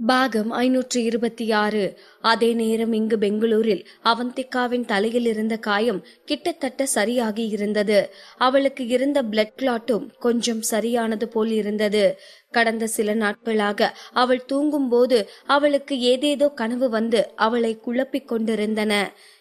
பாகம் 526. அதே நேரம் இங்கு பெங்களூரில் அவந்திகாவின் தலையில் இருந்த காயம் கிட்டத்தட்ட சரியாகி இருந்தது. அவளுக்கு இருந்த பிளட் கிளாட்டும் கொஞ்சம் சரியானது போல் இருந்தது. கடந்த சில நாட்களாக அவள் தூங்கும் போது அவளுக்கு ஏதேதோ கனவு வந்து அவளை குழப்பிக் கொண்டிருந்தன.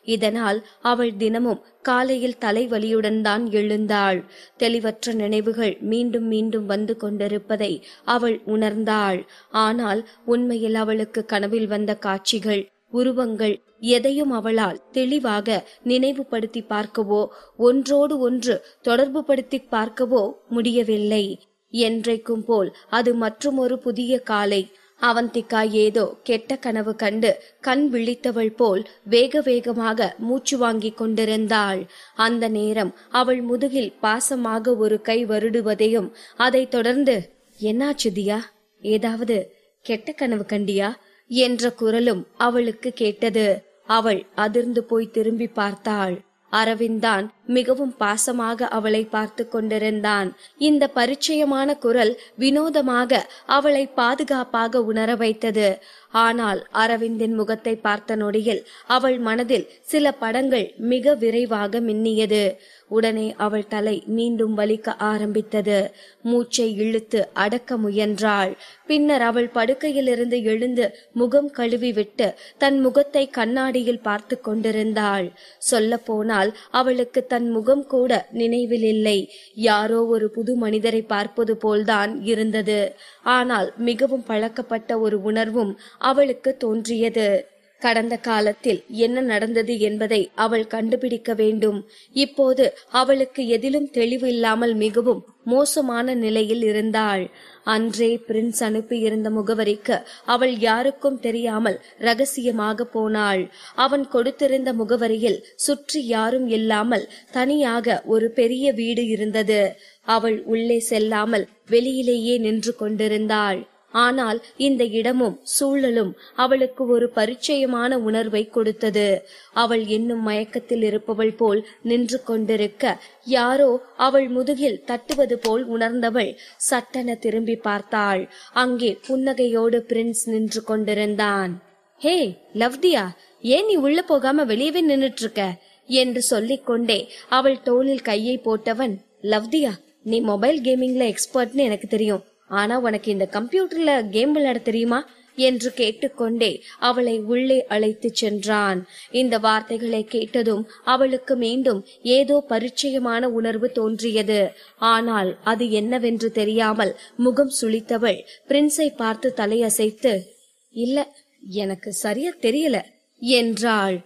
இதனால் அவள் தினமும் காலையில் தலைவலியுடன் தான் எழுந்தாள். தெளிவற்ற நினைவுகள் மீண்டும் மீண்டும் வந்து கொண்டிருப்பதை அவள் உணர்ந்தாள். ஆனால் உண்மையில் அவளுக்கு கனவில் வந்த காட்சிகள், உருவங்கள் எதையும் அவளால் தெளிவாக நினைவுபடுத்தி பார்க்கவோ ஒன்றோடு ஒன்று தொடர்பு படுத்தி பார்க்கவோ முடியவில்லை. என்றைக்கும் போல் அது மற்றுமொரு புதிய காலை. அவந்திகா ஏதோ கெட்ட கனவு கண்டு கண் விழித்தவள் போல் வேக வேகமாக மூச்சு வாங்கி கொண்டிருந்தாள். அந்த நேரம் அவள் முதுகில் பாசமாக ஒரு கை வருடுவதையும், அதை தொடர்ந்து என்னாச்சு தியா, ஏதாவது கெட்ட கனவு கண்டியா என்ற குரலும் அவளுக்கு கேட்டது. அவள் அதிர்ந்து போய் திரும்பி பார்த்தாள். அரவிந்தான் மிகவும் பாசமாக அவளை பார்த்து கொண்டிருந்தான். இந்த பரிச்சயமான குரல் வினோதமாக அவளை பாதுகாப்பாக உணர வைத்தது. ஆனால் அரவிந்தின் முகத்தை பார்த்த நொடியில் அவள் மனதில் சில படங்கள் மிக விரைவாக மின்னியது. உடனே அவள் தலை மீண்டும் வலிக்க ஆரம்பித்தது. மூச்சை இழுத்து அடக்க முயன்றாள். பின்னர் அவள் படுக்கையிலிருந்து எழுந்து முகம் கழுவி விட்டு தன் முகத்தை கண்ணாடியில் பார்த்து கொண்டிருந்தாள். சொல்ல போனால் அவளுக்கு தன் முகம் கூட நினைவில் இல்லை. யாரோ ஒரு புது மனிதரை பார்ப்பது போல்தான் இருந்தது. ஆனால் மிகவும் பழக்கப்பட்ட ஒரு உணர்வும் அவளுக்கு தோன்றியது. கடந்த காலத்தில் என்ன நடந்தது என்பதை அவள் கண்டுபிடிக்க வேண்டும். இப்போது அவளுக்கு எதிலும் தெளிவு இல்லாமல் மிகவும் மோசமான நிலையில் இருந்தாள். அன்றே பிரின்ஸ் அனுப்பியிருந்த முகவரிக்கு அவள் யாருக்கும் தெரியாமல் ரகசியமாக போனாள். அவன் கொடுத்திருந்த முகவரியில் சுற்றி யாரும் இல்லாமல் தனியாக ஒரு பெரிய வீடு இருந்தது. அவள் உள்ளே செல்லாமல் வெளியிலேயே நின்று கொண்டிருந்தாள். ஆனால் இந்த இடமும் சூழலும் அவளுக்கு ஒரு பரிச்சயமான உணர்வை கொடுத்தது. அவள் இன்னும் மயக்கத்தில் இருப்பவள் போல் நின்று கொண்டிருக்க யாரோ அவள் முதுகில் தட்டுவது போல் உணர்ந்தவள் சட்டென திரும்பி பார்த்தாள். அங்கே புன்னகையோடு பிரின்ஸ் நின்று கொண்டிருந்தான். ஹே லவ்தியா, ஏன் நீ உள்ள போகாம வெளியவே நின்னுட்டு இருக்க என்று சொல்லிக்கொண்டே அவள் தோளில் கையை போட்டவன், லவ்தியா, நீ மொபைல் கேமிங்ல எக்ஸ்பர்ட்னு எனக்கு தெரியும். ஆனா உனக்கு இந்த கம்ப்யூட்டர்ல கேம் விளையாட தெரியுமா என்று கேட்டுக்கொண்டே அவளை உள்ளே அழைத்து சென்றான். இந்த வார்த்தைகளை கேட்டதும் அவளுக்கு மீண்டும் ஏதோ பரிச்சயமான உணர்வு தோன்றியது. ஆனால் அது என்னவென்று தெரியாமல் முகம் சுளித்தவள் பிரின்ஸை பார்த்து தலையசைத்து, இல்ல, எனக்கு சரியா தெரியல என்றாள்.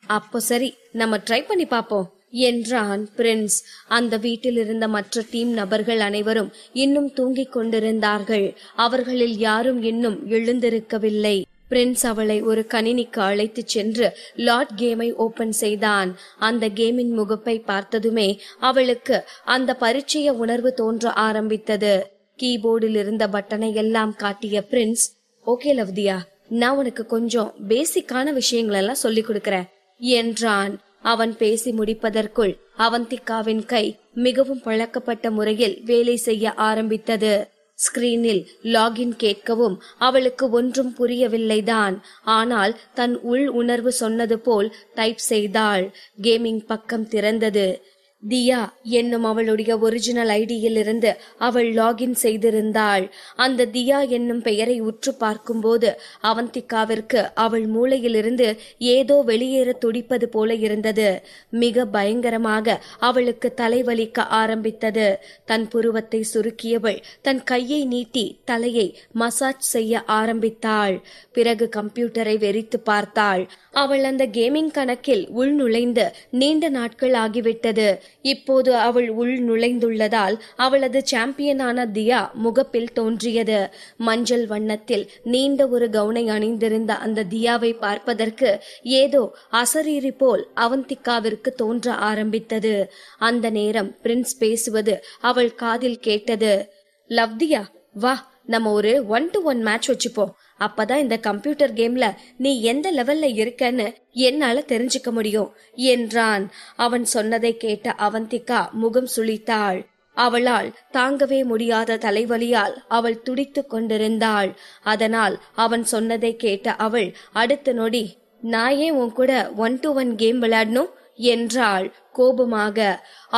அப்போ சரி, நம்ம ட்ரை பண்ணி பாப்போம் என்றான் பிரின்ஸ். அந்த வீட்டில் இருந்த மற்ற டீம் நபர்கள் அனைவரும் இன்னும் தூங்கிக் கொண்டிருந்தார்கள். அவர்களில் யாரும் இன்னும் எழுந்திருக்கவில்லை. பிரின்ஸ் அவளை ஒரு கணினிக்கு அழைத்து சென்று லாட் கேமை ஓபன் செய்தான். அந்த கேமின் முகப்பை பார்த்ததுமே அவளுக்கு அந்த பரிச்சய உணர்வு தோன்ற ஆரம்பித்தது. கீபோர்டில் இருந்த பட்டனை எல்லாம் காட்டிய பிரின்ஸ், ஓகே லவ்தியா, நான் உனக்கு கொஞ்சம் பேசிக்கான விஷயங்கள் எல்லாம் சொல்லி கொடுக்கறேன் என்றான். அவன் பேசி முடிப்பதற்குள் அவந்திகாவின் கை மிகவும் பழக்கப்பட்ட முறையில் வேலை செய்ய ஆரம்பித்தது. ஸ்கிரீனில் லாகின் கேட்கவும் அவளுக்கு ஒன்றும் புரியவில்லைதான். ஆனால் தன் உள் உணர்வு சொன்னது போல் டைப் செய்தாள். கேமிங் பக்கம் திறந்தது. தியா என்னும் அவளுடைய ஒரிஜினல் ஐடியில் இருந்து அவள் லாகின் செய்திருந்தாள். அந்த தியா என்னும் பெயரை உற்று பார்க்கும்போது அவந்திகாவிற்கு அவள் மூளையிலிருந்து ஏதோ வெளியேற துடிப்பது போல இருந்தது. மிக பயங்கரமாக அவளுக்கு தலைவலிக்க ஆரம்பித்தது. தன் புருவத்தை சுருக்கியவள் தன் கையை நீட்டி தலையை மசாஜ் செய்ய ஆரம்பித்தாள். பிறகு கம்ப்யூட்டரை வெறித்து பார்த்தாள். அவள் அந்த கேமிங் கணக்கில் உள் நுழைந்து நீண்ட நாட்கள் ஆகிவிட்டது. இப்போது அவள் உள் நுழைந்துள்ளதால் அவளது சாம்பியனான தியா முகப்பில் தோன்றியது. மஞ்சள் வண்ணத்தில் நீண்ட ஒரு கவுனை அணிந்திருந்த அந்த தியாவை பார்ப்பதற்கு ஏதோ அசரீரி போல் அவந்திகாவிற்கு தோன்ற ஆரம்பித்தது. அந்த நேரம் பிரின்ஸ் பேசுவது அவள் காதில் கேட்டது. லவ்தியா, வா, நம்ம ஒரு 1-to-1 மேட்ச் வச்சுப்போம். அப்பதான் இந்த கம்ப்யூட்டர் கேம்ல நீ எந்த லெவல்ல இருக்கன்னு என்னால தெரிஞ்சுக்க முடியும் என்றான். அவன் சொன்னதை கேட்ட அவந்திகா முகம் சுளித்தாள். அவளால் தாங்கவே முடியாத தலைவலியால் அவள் துடித்துக் கொண்டிருந்தாள். அதனால் அவன் சொன்னதை கேட்ட அவள் அடுத்த நொடி, நான் ஏன் உன் கூட 1-to-1 கேம் விளையாடணும் என்றாள் கோபமாக.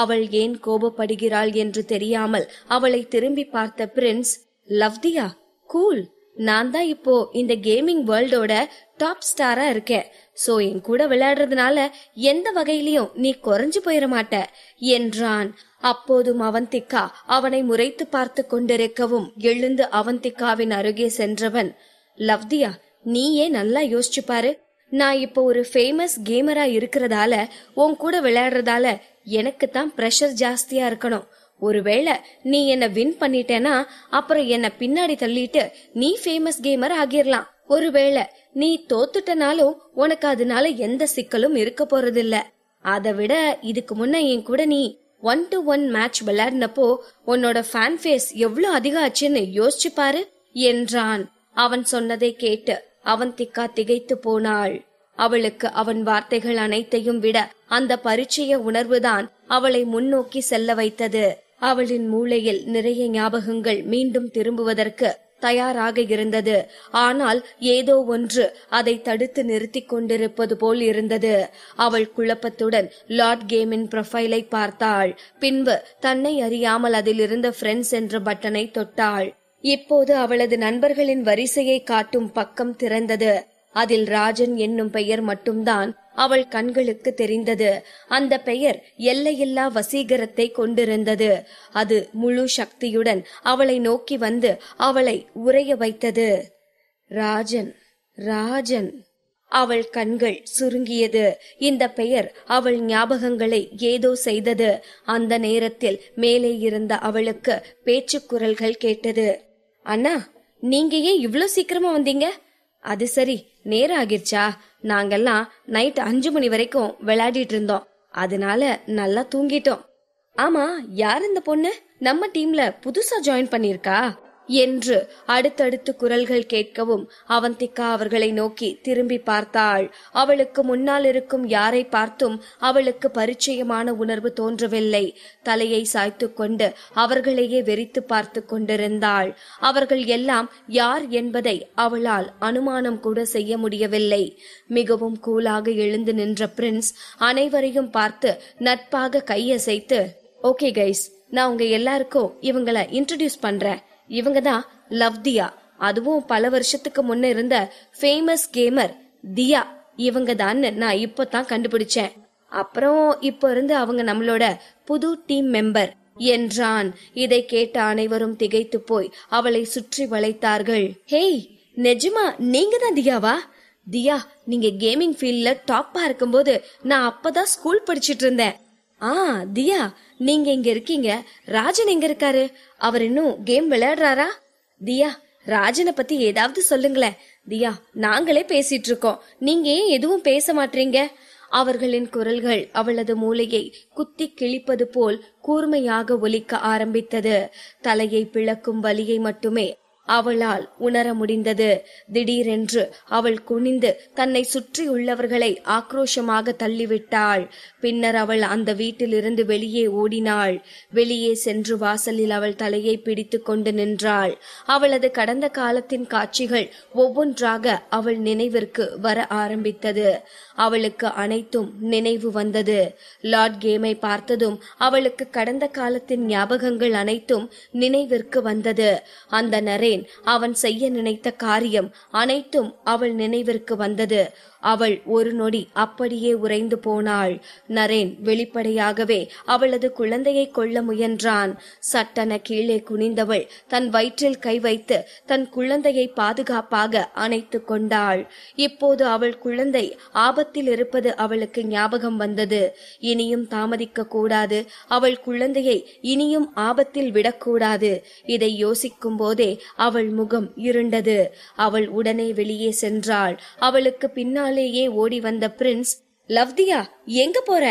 அவள் ஏன் கோபப்படுகிறாள் என்று தெரியாமல் அவளை திரும்பி பார்த்த பிரின்ஸ், லவ்தியா, கூல், நான் தான் இப்போ இந்த கேமிங் வேர்ல்டோட டாப் ஸ்டாரா இருக்கேன். சோ என் கூட விளையாடுறதுனால எந்த வகையிலயும் நீ குறைஞ்சு போயிட மாட்ட என்றான். அப்போதும் அவந்திகா அவனை முறைத்து பார்த்து கொண்டிருக்கவும் எழுந்து அவந்திகாவின் அருகே சென்றவன், லவ்தியா, நீயே நல்லா யோசிச்சு பாரு. நான் இப்போ ஒரு ஃபேமஸ் கேமரா இருக்கிறதால உன் கூட விளையாடுறதால எனக்கு தான் பிரஷர் ஜாஸ்தியா இருக்கணும். ஒருவேளை நீ என்ன வின் பண்ணிட்டேனா அப்புறம் என்ன பின்னாடி தள்ளிட்டு நீ ஃபேமஸ் கேமர் ஆகிரலாம். ஒருவேளை நீ தோத்துட்டனாலும் உனக்கு அதனால எந்த சிக்கலும் இருக்க போறதில்ல. அதை விட இதுக்கு முன்ன என் கூட நீ 1-to-1 மேட்ச் விளையாடினப்போ உன்னோட ஃபேன் ஃபேஸ் எவ்வளவு அதிகம் ஆச்சுன்னு யோசிச்சு பாரு என்றான். அவன் சொன்னதை கேட்டு அவந்திகா திகைத்து போனாள். அவளுக்கு அவன் வார்த்தைகள் அனைத்தையும் விட அந்த பரிச்சய உணர்வுதான் அவளை முன்னோக்கி செல்ல வைத்தது. அவளின் மூளையில் நிறைய ஞாபகங்கள் மீண்டும் திரும்புவதற்கு தயாராக இருந்தது. ஆனால் ஏதோ ஒன்று அதை தடுத்து நிறுத்தி கொண்டிருப்பது போல் இருந்தது. அவள் குழப்பத்துடன் லார்ட் கேமின் ப்ரொஃபைலை பார்த்தாள். பின்பு தன்னை அறியாமல் அதில் இருந்த ஃப்ரெண்ட்ஸ் என்ற பட்டனை தொட்டாள். இப்போது அவளது நண்பர்களின் வரிசையை காட்டும் பக்கம் திறந்தது. அதில் ராஜன் என்னும் பெயர் மட்டும்தான் அவள் கண்களுக்கு தெரிந்தது. அந்த பெயர் எல்லையில்லா வசீகரத்தை கொண்டிருந்தது. அது முழு சக்தியுடன் அவளை நோக்கி வந்து அவளை உறைய வைத்தது. ராஜன், ராஜன். அவள் கண்கள் சுருங்கியது. இந்த பெயர் அவள் ஞாபகங்களை ஏதோ செய்தது. அந்த நேரத்தில் மேலே இருந்த அவளுக்கு பேச்சு குரல்கள் கேட்டது. அண்ணா, நீங்க ஏன் இவ்ளோ சீக்கிரமா வந்தீங்க? அது சரி, நேரம் ஆகிருச்சா? நாங்கெல்லாம் நைட் 5 மணி வரைக்கும் விளையாடிட்டு இருந்தோம். அதனால நல்லா தூங்கிட்டோம். ஆமா, யார் இந்த பொண்ணு? நம்ம டீம்ல புதுசா ஜாயின் பண்ணிருக்கா என்று அடுத்தடுத்து குரல்கள் கேட்கவும் அவந்திகா அவர்களை நோக்கி திரும்பி பார்த்தாள். அவளுக்கு முன்னால் இருக்கும் யாரை பார்த்தும் அவளுக்கு பரிச்சயமான உணர்வு தோன்றவில்லை. தலையை சாய்த்து கொண்டு அவர்களையே வெறித்து பார்த்து கொண்டிருந்தாள். அவர்கள் எல்லாம் யார் என்பதை அவளால் அனுமானம் கூட செய்ய முடியவில்லை. மிகவும் கூலாக எழுந்து நின்ற பிரின்ஸ் அனைவரையும் பார்த்து நட்பாக கையசைத்து, ஓகே கைஸ், நான் உங்க எல்லாருக்கும் இவங்களை இன்ட்ரோடியூஸ் பண்றேன். இவங்கதான் லவ்தியா, அதுவும் பல வருஷத்துக்கு முன்ன இருந்த ஃபேமஸ் கேமர் தியா. இவங்க தான் நான் இப்பதான் கண்டுபிடிச்சேன். அப்புறம் இப்ப இருந்து அவங்க நம்மளோட புது டீம் மெம்பர் என்றான். இதை கேட்ட அனைவரும் திகைத்து போய் அவளை சுற்றி வளைத்தார்கள். ஹேய், நிஜமா நீங்க தான் தியாவா? தியா, நீங்க கேமிங் ஃபீல்ட்ல டாப்பா இருக்கும்போது நான் அப்பதான் ஸ்கூல் படிச்சிட்டு இருந்தேன். தியா, நீங்க இங்க இருக்கீங்க. ராஜன் எங்க இருக்காரு? அவர் இன்னும் கேம் விளையாடுறாரா? தியா, ராஜனை பத்தி ஏதாவது சொல்லுங்களேன். தியா, நாங்களே பேசிட்டு இருக்கோம், நீங்க ஏன் எதுவும் பேச மாட்டீங்க? அவர்களின் குரல்கள் அவளது மூளையை குத்தி கிழிப்பது போல் கூர்மையாக ஒலிக்க ஆரம்பித்தது. தலையை பிளக்கும் வலியை மட்டுமே அவளால் உணர முடிந்தது. திடீரென்று அவள் குனிந்து தன்னை சுற்றி உள்ளவர்களை ஆக்ரோஷமாக தள்ளிவிட்டாள். பின்னர் அவள் அந்த வீட்டிலிருந்து வெளியே ஓடினாள். வெளியே சென்று வாசலில் அவள் தலையை பிடித்து கொண்டு நின்றாள். அவளது கடந்த காலத்தின் காட்சிகள் ஒவ்வொன்றாக அவள் நினைவிற்கு வர ஆரம்பித்தது. அவளுக்கு அனைத்தும் நினைவு வந்தது. லார்ட் கேமை பார்த்ததும் அவளுக்கு கடந்த காலத்தின் ஞாபகங்கள் அனைத்தும் நினைவிற்கு வந்தது. அந்த நரேன் அவன் செய்ய நினைத்த காரியம் அனைத்தும் அவள் நினைவிற்கு வந்தது. அவள் ஒரு நொடி அப்படியே உறைந்து போனாள். நரேன் வெளிப்படையாகவே அவளது குழந்தையை கொல்ல முயன்றான். சட்டென கீழே குனிந்தவள் தன் வயிற்றில் கை வைத்து தன் குழந்தையை பாதுகாப்பாக அணைத்து கொண்டாள். இப்போது அவள் குழந்தை ஆபத்தில் இருப்பது அவளுக்கு ஞாபகம் வந்தது. இனியும் தாமதிக்க கூடாது. அவள் குழந்தையை இனியும் ஆபத்தில் விடக்கூடாது. இதை யோசிக்கும் போதே அவள் முகம் இருண்டது. அவள் உடனே வெளியே சென்றாள். அவளுக்கு பின்னாலேயே ஓடி வந்த பிரின்ஸ், லவ்தியா, எங்க போற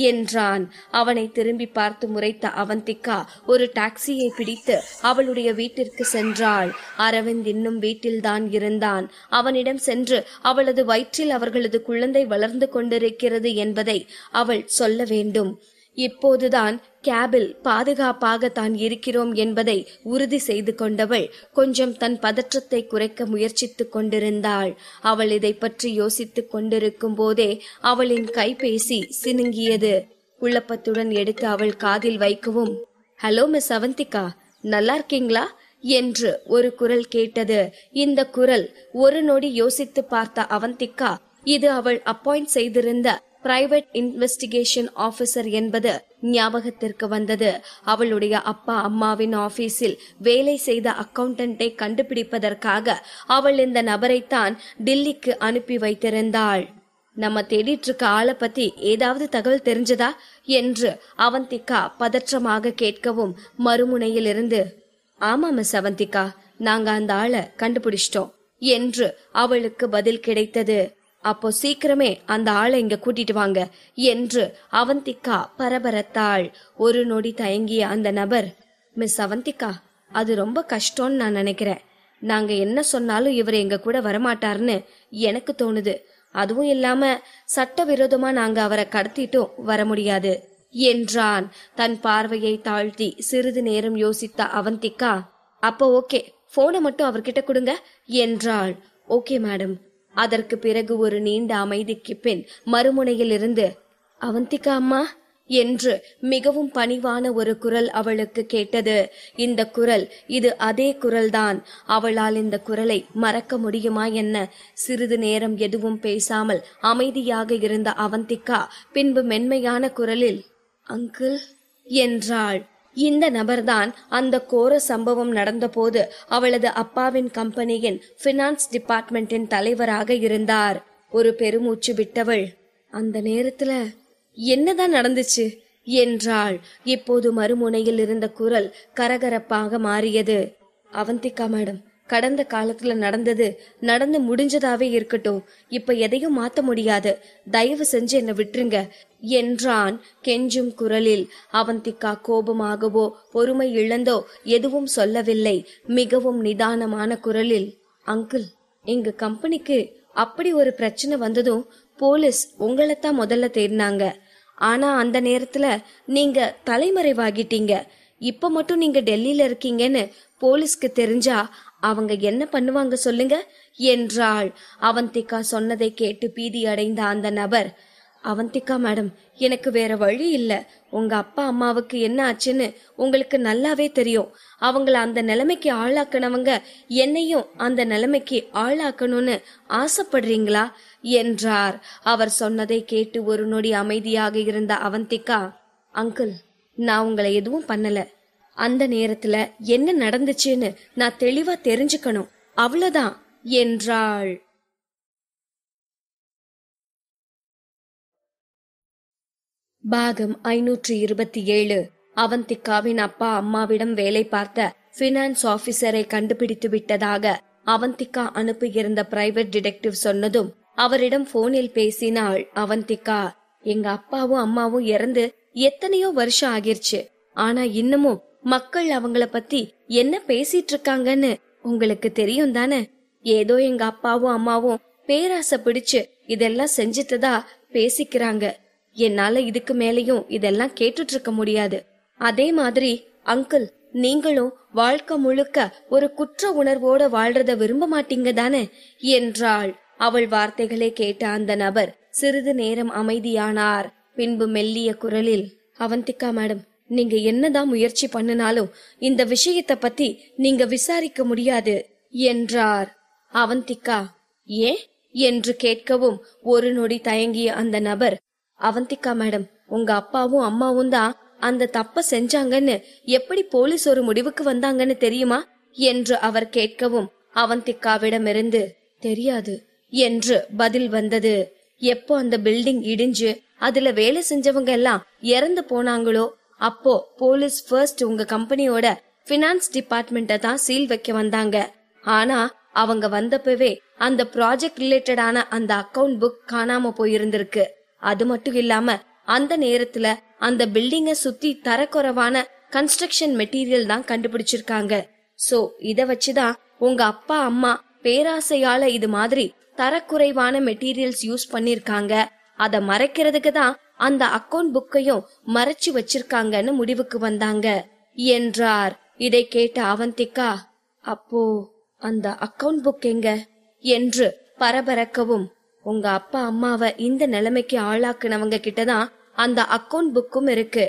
என்றான். அவனை திரும்பி பார்த்து முறைத்த அவந்திகா ஒரு டாக்ஸியை பிடித்து அவளுடைய வீட்டிற்கு சென்றாள். அரவிந்த் இன்னும் வீட்டில்தான் இருந்தான். அவனிடம் சென்று அவளது வயிற்றில் அவர்களது குழந்தை வளர்ந்து கொண்டிருக்கிறது என்பதை அவள் சொல்ல வேண்டும். இப்போதுதான் கேபில் பாதுகாப்பாக தான் இருக்கிறோம் என்பதை உறுதி செய்து கொண்டவள் கொஞ்சம் தன் பதற்றத்தை குறைக்க முயற்சித்துக் கொண்டிருந்தாள். அவள் இதை பற்றி யோசித்துக் கொண்டிருக்கும் போதே அவளின் கைபேசி சினுங்கியது. குழப்பத்துடன் எடுத்து அவள் காதில் வைக்கவும், ஹலோ மிஸ் அவந்திகா, நல்லா இருக்கீங்களா என்று ஒரு குரல் கேட்டது. இந்த குரல் ஒரு நொடி யோசித்து பார்த்த அவந்திகா இது அவள் அப்பாயிண்ட் செய்திருந்த பிரைவேட் இன்வெஸ்டிகேஷன் ஆபீசர் என்பது ஞாபகத்திற்கு வந்தது. அவளுடைய அப்பா அம்மாவின் ஆபீஸில் வேலை செய்த அக்கவுண்டன்ட்டை கண்டுபிடிப்பதற்காக அவள் இந்த நபரைத்தான் டில்லிக்கு அனுப்பி வைத்திருந்தாள். நம்ம தேடிட்டு இருக்க ஆளை பத்தி ஏதாவது தகவல் தெரிஞ்சதா என்று அவந்திகா பதற்றமாக கேட்கவும், மறுமுனையில் இருந்து, ஆமா மிஸ் அவந்திகா, நாங்க அந்த ஆளை கண்டுபிடிச்சிட்டோம் என்று அவளுக்கு பதில் கிடைத்தது. அப்போ சீக்கிரமே அந்த ஆளை இங்க கூட்டிட்டு வாங்க என்று அவந்திகா பரபரத்தாள். ஒரு நொடி தயங்கிய அந்த நபர், மிஸ் அவந்திகா, அது ரொம்ப கஷ்டம்னு நான் நினைக்கிறேன். நாங்க என்ன சொன்னாலும் இவர் எங்க கூட வரமாட்டாருன்னு எனக்கு தோணுது. அதுவும் இல்லாம சட்டவிரோதமா நாங்க அவரை கடத்திட்டும் வர முடியாது என்றான். தன் பார்வையை தாழ்த்தி சிறிது நேரம் யோசித்த அவந்திகா, அப்போ ஓகே, போனை மட்டும் அவர்கிட்ட கொடுங்க என்றாள். Okay madam. அதற்கு பிறகு ஒரு நீண்ட அமைதிக்கு பின் மறுமுனையில் இருந்து, அவந்திகா அம்மா என்று மிகவும் பணிவான ஒரு குரல் அவளுக்கு கேட்டது. இந்த குரல், இது அதே குரல்தான். அவளால் இந்த குரலை மறக்க முடியுமா என்ன? சிறிது நேரம் எதுவும் பேசாமல் அமைதியாக இருந்த அவந்திகா பின்பு மென்மையான குரலில், அங்கிள் என்றாள். இந்த நபர்தான் அந்த கோர சம்பவம் நடந்தபோது அவளது அப்பாவின் கம்பெனியின் பினான்ஸ் டிபார்ட்மெண்டின் தலைவராக இருந்தார். ஒரு பெருமூச்சு விட்டவள், அந்த நேரத்துல என்னதான் நடந்துச்சு என்றாள். இப்போது மறுமுனையில் இருந்த குரல் கரகரப்பாக மாறியது. அவந்திகா மேடம், கடந்த காலத்துல நடந்து முடிஞ்சதாவே இருக்கட்டும். இப்ப எதையும் மாத்த முடியாது. தயவு செஞ்சு என்ன விட்டுருங்க என்றான் கெஞ்சும் குரலில். அவந்திகா கோபமாகவோ பொறுமை இழந்தோ எதுவும் சொல்லவில்லை. மிகவும் நிதானமான குரலில், அங்கிள், எங்க கம்பெனிக்கு அப்படி ஒரு பிரச்சனை வந்ததும் போலீஸ் உங்களைத்தான் முதல்ல தேடினாங்க. ஆனா அந்த நேரத்துல நீங்க தலைமறைவாகிட்டீங்க. இப்ப மட்டும் நீங்க டெல்லியில இருக்கீங்கன்னு போலீஸ்க்கு தெரிஞ்சா அவங்க என்ன பண்ணுவாங்க சொல்லுங்க என்றாள். அவந்திகா சொன்னதை கேட்டு பீதி அடைந்த அந்த நபர், அவந்திகா மேடம், எனக்கு வேற வழி இல்ல. உங்க அப்பா அம்மாவுக்கு என்ன ஆச்சுன்னு உங்களுக்கு நல்லாவே தெரியும். அவங்கள அந்த நிலைமைக்கு ஆளாக்குனவங்க என்னையும் அந்த நிலைமைக்கு ஆளாக்கணும்னு ஆசைப்படுறீங்களா என்றார். அவர் சொன்னதை கேட்டு ஒரு நொடி அமைதியாக இருந்த அவந்திகா, அங்கிள், நான் உங்களை எதுவும் பண்ணல. அந்த நேரத்துல என்ன நடந்துச்சுன்னு நான் தெளிவா தெரிஞ்சுக்கணும், அவ்வளவுதான் என்றாள். பாகம் 527. அவந்திகாவின் அப்பா அம்மாவிடம் வேலை பார்த்த பினான்ஸ் ஆபீசரை கண்டுபிடித்து விட்டதாக அவந்திகா அனுப்பியிருந்த பிரைவேட் டிடெக்டிவ் சொன்னதும் அவரிடம் போனில் பேசினாள் அவந்திகா. எங்க அப்பாவும் அம்மாவும் இறந்து எத்தனையோ வருஷம் ஆகிருச்சு. ஆனா இன்னமும் மக்கள் அவங்கள பத்தி என்ன பேசிட்டு இருக்காங்கன்னு உங்களுக்கு தெரியும் தானே? ஏதோ எங்க அப்பாவும் அம்மாவும் பேராசை பிடிச்சு இதெல்லாம் செஞ்சிட்டதா பேசிக்கிறாங்க. என்னால இதுக்கு மேலையும் இதெல்லாம் கேட்டுட்டு இருக்க முடியாது. அதே மாதிரி அங்கிள், நீங்களும் வாழ்க்கை முழுக்க ஒரு குற்ற உணர்வோட வாழ்றத விரும்ப மாட்டீங்க தானே என்றாள். அவள் வார்த்தைகளை கேட்ட அந்த நபர் சிறிது நேரம் அமைதியானார். பின்பு மெல்லிய குரலில், அவந்திகா மேடம், நீங்க என்னதான் முயற்சி பண்ணினாலும் இந்த விஷயத்தை பத்தி நீங்க விசாரிக்க முடியாது என்றார். அவந்திகா, ஏன் என்று கேட்கவும் ஒரு நொடி தயங்கிய அந்த நபர், அவந்திகா மேடம், உங்க அப்பாவும் அம்மாவும் தான் அந்த தப்ப செஞ்சாங்கன்னு எப்படி போலீஸ் ஒரு முடிவுக்கு வந்தாங்கன்னு தெரியுமா என்று அவர் கேட்கவும் அவந்திகாவிடமிருந்து தெரியாது என்று பதில் வந்தது. எப்போ அந்த பில்டிங் இடிஞ்சு அதுல வேலை செஞ்சவங்க எல்லாம் இறந்து போனாங்களோ அப்போ போலீஸ் ஃபர்ஸ்ட் உங்க கம்பெனியோட பினான்ஸ் டிபார்ட்மெண்ட்டை தான் சீல் வைக்க வந்தாங்க. ஆனா அவங்க வந்தப்பவே அந்த ப்ராஜெக்ட் ரிலேட்டடான அந்த அக்கவுண்ட் புக் காணாம போயிருந்திருக்கு. அது மட்டும் இல்லாம அந்த நேரத்துல அந்த பில்டிங்க சுத்தி தரக்குறைவான கன்ஸ்ட்ரக்ஷன் மெட்டீரியல் தான் கண்டுபிடிச்சிருக்காங்க. சோ இத வச்சுதான் உங்க அப்பா அம்மா பேராசையால இது மாதிரி தரக்குறைவான மெட்டீரியல்ஸ் யூஸ் பண்ணிருக்காங்க. அத மறைக்கிறதுக்கு தான் அந்த அக்கவுண்ட் புக்கையும் மறைச்சு வச்சிருக்காங்கன்னு முடிவுக்கு வந்தாங்க என்றார். இதை கேட்ட அவந்திகா, அப்போ அந்த அக்கவுண்ட் புக் எங்க என்று பரபரக்கவும், உங்க அப்பா அம்மாவை இந்த நிலைமைக்கு ஆளாக்குனவங்க கிட்டதான் அந்த அக்கவுண்ட் புக்கும் இருக்கு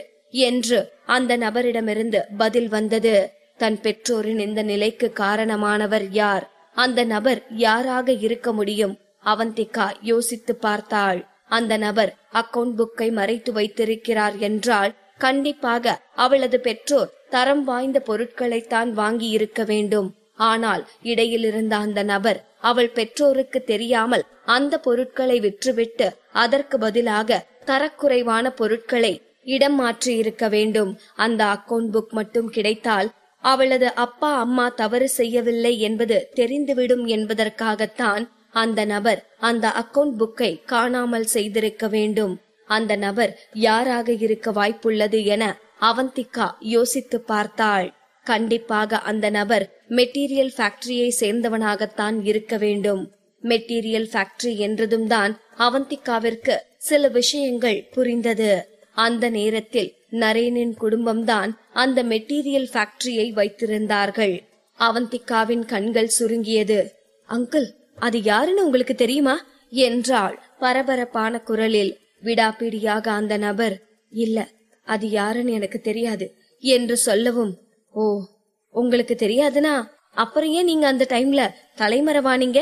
என்று அந்த நபரிடமிருந்து பதில் வந்தது. தன் பெற்றோரின் இந்த நிலைக்கு காரணமானவர் யார்? அந்த நபர் யாராக இருக்க முடியும்? அவந்திகா யோசித்து பார்த்தாள். அந்த நபர் அக்கவுண்ட் புக்கை மறைத்து வைத்திருக்கிறார் என்றால் கண்டிப்பாக அவளது பெற்றோர் தரம் வாய்ந்த பொருட்களைத்தான் வாங்கி இருக்க வேண்டும். ஆனால் இடையில் இருந்த அந்த நபர் அவள் பெற்றோருக்கு தெரியாமல் அந்த பொருட்களை விற்றுவிட்டு அதற்கு பதிலாக தரக்குறைவான பொருட்களை இடம் மாற்றி இருக்க வேண்டும். அந்த அக்கவுண்ட் புக் மட்டும் கிடைத்தால் அவளது அப்பா அம்மா தவறு செய்யவில்லை என்பது தெரிந்துவிடும் என்பதற்காகத்தான் அந்த நபர் அந்த அக்கவுண்ட் புக்கை காணாமல் செய்திருக்க வேண்டும். அந்த நபர் யாராக இருக்க வாய்ப்புள்ளது என அவந்திகா யோசித்து பார்த்தாள். கண்டிப்பாக அந்த நபர் மெட்டீரியல் ஃபேக்டரியை சேர்ந்தவனாகத்தான் இருக்க வேண்டும். மெட்டீரியல் ஃபேக்டரி என்றதும் தான் அவந்திகாவிற்கு சில விஷயங்கள் புரிந்தது. அந்த நேரத்தில் நரேனின் குடும்பம்தான் அந்த மெட்டீரியல் ஃபேக்டரியை வைத்திருந்தார்கள். அவந்திகாவின் கண்கள் சுருங்கியது. அங்கிள், அது யாருன்னு உங்களுக்கு தெரியுமா என்றாள் பரபரப்பான குரலில். விடாப்பிடியாக அந்த நபர், இல்ல, அது யாருன்னு எனக்கு தெரியாது என்று சொல்லவும், ஓ, உங்களுக்கு தெரியாதுனா அப்புறம் ஏன் நீங்க அந்த டைம்ல தலைமறைவானீங்க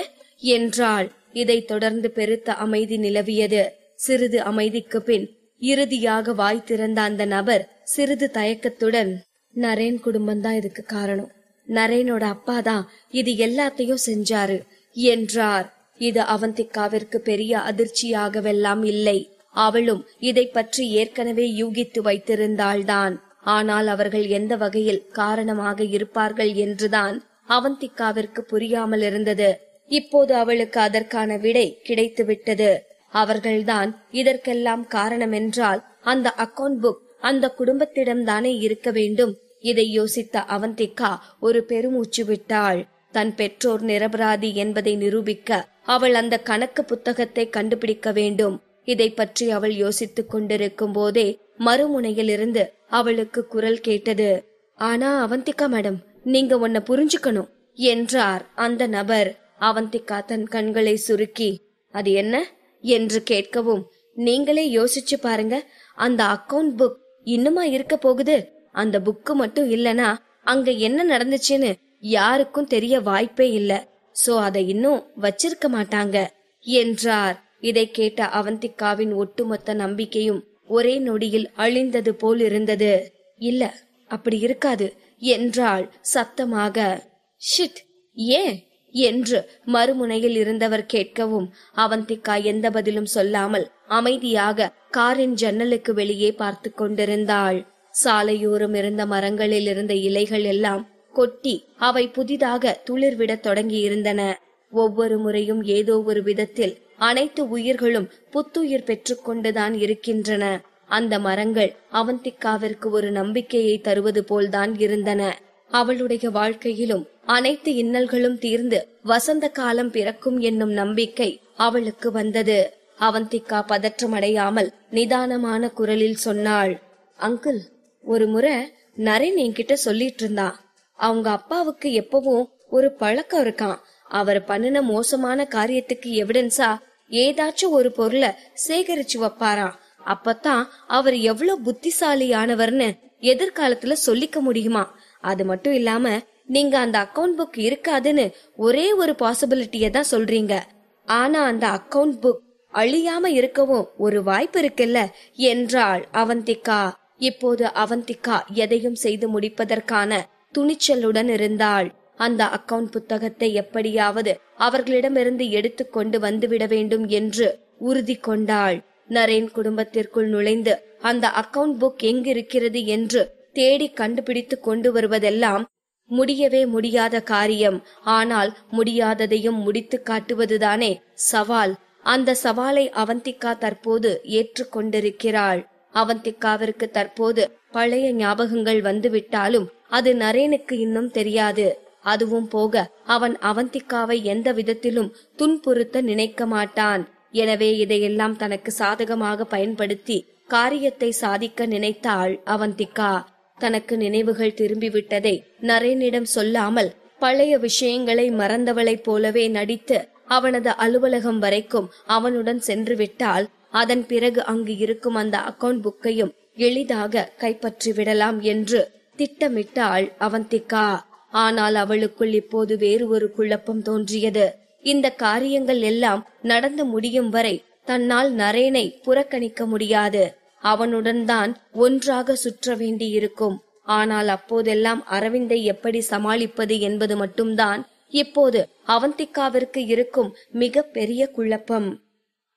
என்றாள். இதைத் தொடர்ந்து பெருத்த அமைதி நிலவியது. சிறிது அமைதிக்கு பின் இறுதியாக வாய் திறந்த அந்த நபர் சிறிது தயக்கத்துடன், நரேன் குடும்பம்தான் இதுக்கு காரணம், நரேனோட அப்பாதான் இது எல்லாத்தையும் செஞ்சாரு என்றார். இது அவந்திகாவிற்கு பெரிய அதிர்ச்சியாகவெல்லாம் இல்லை. அவளும் இதை பற்றி ஏற்கனவே யூகித்து வைத்திருந்தாள்தான். ஆனால் அவர்கள் எந்த வகையில் காரணமாக இருப்பார்கள் என்றுதான் அவந்திகாவிற்கு புரியாமல் இருந்தது. இப்போது அவளுக்கு அதற்கான விடை கிடைத்துவிட்டது. அவர்கள்தான் இதற்கெல்லாம் காரணம் என்றால் அந்த அக்கவுண்ட் புக் அந்த குடும்பத்திடம்தானே இருக்க வேண்டும். இதை யோசித்த அவந்திகா ஒரு பெருமூச்சு விட்டாள். தன் பெற்றோர் நிரபராதி என்பதை நிரூபிக்க அவள் அந்த கணக்கு புத்தகத்தை கண்டுபிடிக்க வேண்டும். இதை பற்றி அவள் யோசித்துக் கொண்டிருக்கும் போதே மறுமுனையில் இருந்து அவளுக்கு குரல் கேட்டது. ஆனா அவந்திகா மேடம், நீங்க உன்னை புரிஞ்சுக்கணும் என்றார் அந்த நபர். அவந்திகா தன் கண்களை சுருக்கி, அது என்ன என்று கேட்கவும், நீங்களே யோசிச்சு பாருங்க, அந்த அக்கவுண்ட் புக் இன்னுமா இருக்க போகுது? அந்த புக்கு மட்டும் இல்லனா அங்க என்ன நடந்துச்சுன்னு யாருக்கும் தெரிய வாய்ப்பே இல்ல. சோ அதை இன்னும் வச்சிருக்க மாட்டாங்க என்றார். இதை கேட்ட அவந்திகாவின் ஒட்டுமொத்த நம்பிக்கையும் ஒரே நொடியில் அழிந்தது போல் இருந்தது. இல்ல, அப்படி இருக்காது என்றாள் சத்தமாக. ஷிட், ஏன் என்று மறுமுனையில் இருந்தவர் கேட்கவும், அவந்திகா எந்த பதிலும் சொல்லாமல் அமைதியாக காரின் ஜன்னலுக்கு வெளியே பார்த்து கொண்டிருந்தாள். சாலையோரம் இருந்த மரங்களில் இருந்த இலைகள் எல்லாம் கொட்டி அவை புதிதாக துளிர்விட தொடங்கி இருந்தன. ஒவ்வொரு முறையும் ஏதோ ஒரு விதத்தில் அனைத்து உயிர்களும் புத்துயிர் பெற்றுக்கொண்டுதான் இருக்கின்றன. அந்த மரங்கள் அவந்திகாவிற்கு ஒரு நம்பிக்கையை தருவது போல்தான் இருந்தன. அவளுடைய வாழ்க்கையிலும் அனைத்து இன்னல்களும் தீர்ந்து வசந்த காலம் பிறக்கும் என்னும் நம்பிக்கை அவளுக்கு வந்தது. அவந்திகா பதற்றமடையாமல் நிதானமான குரலில் சொன்னாள், அங்கிள், ஒரு முறை நரேன் என்கிட்ட சொல்லிட்டு இருந்தா, அவங்க அப்பாவுக்கு எப்பவும் ஒரு பழக்கம் இருக்கான். அவர் பண்ணின மோசமான காரியத்துக்கு எவிடன்ஸா ஏதாச்சும் ஒரு பொருளை சேகரிச்சு வைப்பாராம். அப்பதான் அவர் எவ்வளவு புத்திசாலியானவர்னு எதிர்காலத்துல சொல்லிக்க முடியுமா. அது மட்டும் இல்லாம நீங்க அந்த அக்கவுண்ட் புக் இருக்காதுன்னு ஒரே ஒரு பாசிபிலிட்டிய தான் சொல்றீங்க. ஆனா அந்த அக்கவுண்ட் புக் அழியாம இருக்கவும் ஒரு வாய்ப்பு இருக்குல்ல என்றாள் அவந்திகா. இப்போது அவந்திகா எதையும் செய்து முடிப்பதற்கான துணிச்சலுடன் இருந்தாள். அந்த அக்கவுண்ட் புத்தகத்தை எப்படியாவது அவர்களிடமிருந்து எடுத்துக்கொண்டு வந்துவிட வேண்டும் என்று உறுதி கொண்டாள். நரேன் குடும்பத்திற்குள் நுழைந்து அந்த அக்கவுண்ட் புக் எங்கிருக்கிறது என்று தேடி கண்டுபிடித்து கொண்டு வருவதெல்லாம் முடியவே முடியாத காரியம். ஆனால் முடியாததையும் முடித்து காட்டுவதுதானே சவால். அந்த சவாலை அவந்திகா தற்போது ஏற்றுக்கொண்டிருக்கிறாள். அவந்திகாவிற்கு தற்போது பழைய ஞாபகங்கள் வந்துவிட்டாலும் அது நரேனுக்கு இன்னும் தெரியாது. அதுவும் போக அவன் அவந்திகாவை எந்த விதத்திலும் துன்புறுத்த நினைக்க மாட்டான். எனவே இதையெல்லாம் தனக்கு சாதகமாக பயன்படுத்தி காரியத்தை சாதிக்க நினைத்தாள் அவந்திகா. தனக்கு நினைவுகள் திரும்பிவிட்டதை நரேனிடம் சொல்லாமல் பழைய விஷயங்களை மறந்தவளைப் போலவே நடித்து அவனது அலுவலகம் வரைக்கும் அவனுடன் சென்று விட்டால் அதன் பிறகு அங்கு இருக்கும் அந்த அக்கவுண்ட் புக்கையும் எளிதாக கைப்பற்றி விடலாம் என்று திட்டமிட்டாள் அவந்திகா. ஆனால் அவளுக்குள் இப்போது வேறு ஒரு குழப்பம் தோன்றியது. இந்த காரியங்கள் எல்லாம் நடந்து முடியும் வரை தன்னால் நரேனை புறக்கணிக்க முடியாது. அவனுடன் தான் ஒன்றாக சுற்ற வேண்டியிருக்கும். ஆனால் அப்போதெல்லாம் அரவிந்தை எப்படி சமாளிப்பது என்பது மட்டும்தான் இப்போது அவந்திகாவிற்கு இருக்கும் மிக பெரிய குழப்பம்.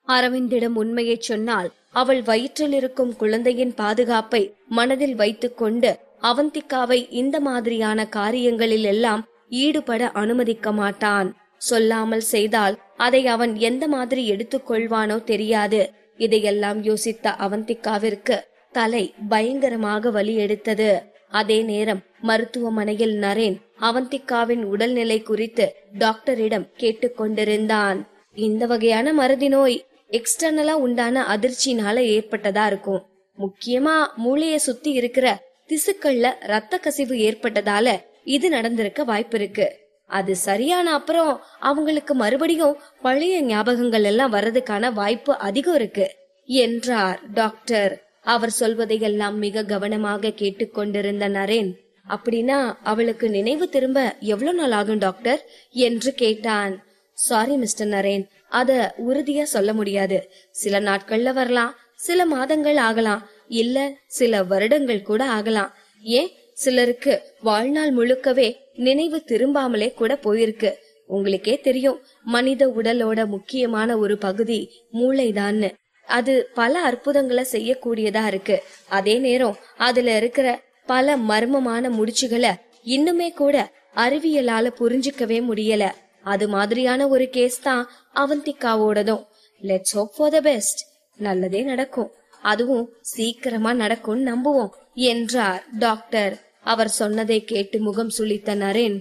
அரவிந்திடம் உண்மையை சொன்னால் அவள் வயிற்றில் இருக்கும் குழந்தையின் பாதுகாப்பை மனதில் வைத்துக் கொண்டு அவந்திகாவை இந்த மாதிரியான காரியங்களில் எல்லாம் ஈடுபட அனுமதிக்க மாட்டான். சொல்லாமல் செய்தால் அதை அவன் எந்த மாதிரி எடுத்துக்கொள்வானோ தெரியாது. இதையெல்லாம் யோசித்த அவந்திகாவிற்கு தலை பயங்கரமாக வலி எடுத்தது. அதே நேரம் மருத்துவமனையில் நரேன் அவந்திகாவின் உடல்நிலை குறித்து டாக்டரிடம் கேட்டுக்கொண்டிருந்தான். இந்த வகையான மறதி நோய் எக்ஸ்டர்னலா உண்டான அதிர்ச்சினால ஏற்பட்டதா இருக்கும். முக்கியமா மூளைய சுத்தி இருக்கிற திசுக்கள்ல ரத்த கசிவு ஏற்பட்டதால இது நடந்திருக்க வாய்ப்பு இருக்கு. அது சரியான அப்புறம் அவங்களுக்கு மறுபடியும் பழைய ஞாபகங்கள் எல்லாம் வர்றதுக்கான வாய்ப்பு அதிகம் இருக்கு என்றார் டாக்டர். அவர் சொல்வதையெல்லாம் மிக கவனமாக கேட்டுக்கொண்டிருந்த நரேன், அப்படின்னா அவளுக்கு நினைவு திரும்ப எவ்வளவு நாள் ஆகும் டாக்டர் என்று கேட்டான். சாரி மிஸ்டர் நரேன், அத உறுதியா சொல்ல முடியாது. சில நாட்கள்ல வரலாம், சில மாதங்கள் ஆகலாம், இல்ல சில வருடங்கள் கூட ஆகலாம். ஏன் சிலருக்கு வாழ்நாள் முழுக்கவே நினைவு திரும்பாமலே கூட போயிருக்கு. உங்களுக்கே தெரியும், மனித உடலோட முக்கியமான ஒரு பகுதி மூளைதான்னு. அது பல அற்புதங்களை செய்யக்கூடியதா இருக்கு. அதே நேரம் அதுல இருக்கிற பல மர்மமான முடிச்சுகளை இன்னுமே கூட அறிவியலால புரிஞ்சுக்கவே முடியல. அது மாதிரியான ஒரு கேஸ் தான் அவந்திகாவோடதும். Let's hope for the best. நல்லதே நடக்கும், அதுவும் சீக்கிரமா நடக்கும் நம்புவோம் என்றார் டாக்டர். அவர் சொன்னதை கேட்டு முகம் சுளித்த நரேன்,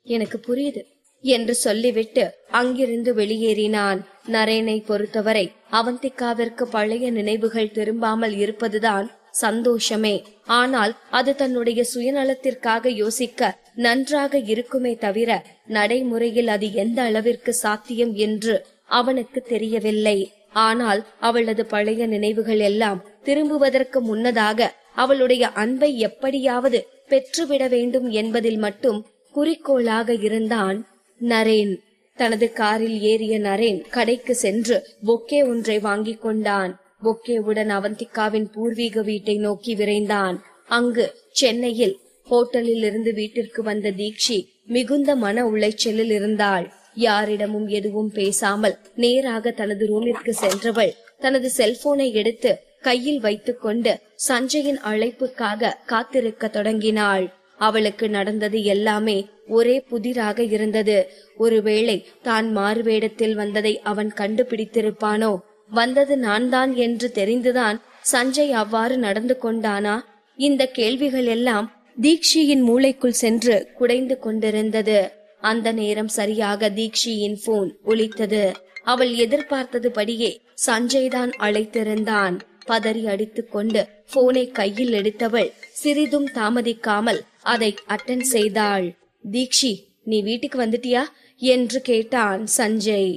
எனக்கு புரியுது என்று சொல்லிவிட்டு அங்கிருந்து வெளியேறினான். நரேனை பொறுத்தவரை அவந்திகாவிற்கு பழைய நினைவுகள் திரும்பாமல் இருப்பதுதான் சந்தோஷமே. ஆனால் அது தன்னுடைய சுயநலத்திற்காக யோசிக்க நன்றாக இருக்குமே தவிர நடைமுறையில் அது எந்த அளவிற்கு சாத்தியம் என்று அவனுக்கு தெரியவில்லை. ஆனால் அவளது பழைய நினைவுகள் எல்லாம் திரும்புவதற்கு முன்னதாக அவளுடைய அன்பை எப்படியாவது பெற்றுவிட வேண்டும் என்பதில் மட்டும் குறிக்கோளாக இருந்தான் நரேன். தனது காரில் ஏறிய நரேன் கடைக்கு சென்று பொக்கே ஒன்றை வாங்கி கொண்டான். பொக்கேவுடன் அவந்திகாவின் பூர்வீக வீட்டை நோக்கி விரைந்தான். அங்கு சென்னையில் ஹோட்டலில் இருந்து வீட்டிற்கு வந்த தீக்ஷி மிகுந்த மன உளைச்சலில் இருந்தாள். யாரிடமும் எதுவும் பேசாமல் நேராக தனது ரூமிற்கு சென்றவள் தனது செல்போனை எடுத்து கையில் வைத்துக் கொண்டு சஞ்சயின் அழைப்புக்காக காத்திருக்க தொடங்கினாள். அவளுக்கு நடந்தது எல்லாமே ஒரே புதிராக இருந்தது. ஒருவேளை தான் மாறுவேடத்தில் வந்ததை அவன் கண்டுபிடித்திருப்பானோ? வந்தது நான் தான் என்று தெரிந்துதான் சஞ்சய் அவ்வாறு நடந்து கொண்டானா? இந்த கேள்விகள் எல்லாம் தீக்ஷியின் மூளைக்குள் சென்று குடைந்து கொண்டிருந்தது. அந்த நேரம் சரியாக தீக்ஷியின் போன் ஒலித்தது. அவள் எதிர்பார்த்தது படியே சஞ்சய் தான் அழைத்திருந்தான். பதறி அடித்துக் கொண்டு போனை கையில் எடுத்தவள் சிறிதும் தாமதிக்காமல் அதை அட்டெண்ட் செய்தாள். தீக்ஷி, நீ வீட்டுக்கு வந்துட்டியா என்று கேட்டான் சஞ்சய்.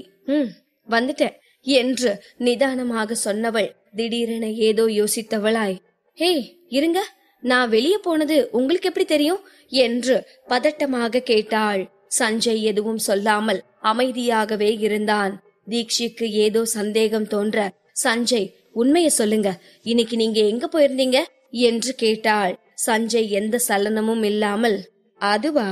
வந்துட்டேன் என்று நிதானமாக சொன்னவள் திடீரென ஏதோ யோசித்தவளாய், ஹே இருங்க, நான் வெளியே போனது உங்களுக்கு எப்படி தெரியும் என்று பதட்டமாக கேட்டாள். சஞ்சய் எதுவும் சொல்லாமல் அமைதியாகவே இருந்தான். தீக்ஷிக்கு ஏதோ சந்தேகம் தோன்ற, சஞ்சய் உண்மைய சொல்லுங்க, இன்னைக்கு நீங்க எங்க போயிருந்தீங்க என்று கேட்டாள். சஞ்சய் எந்த சலனமும் இல்லாமல், அதுவா,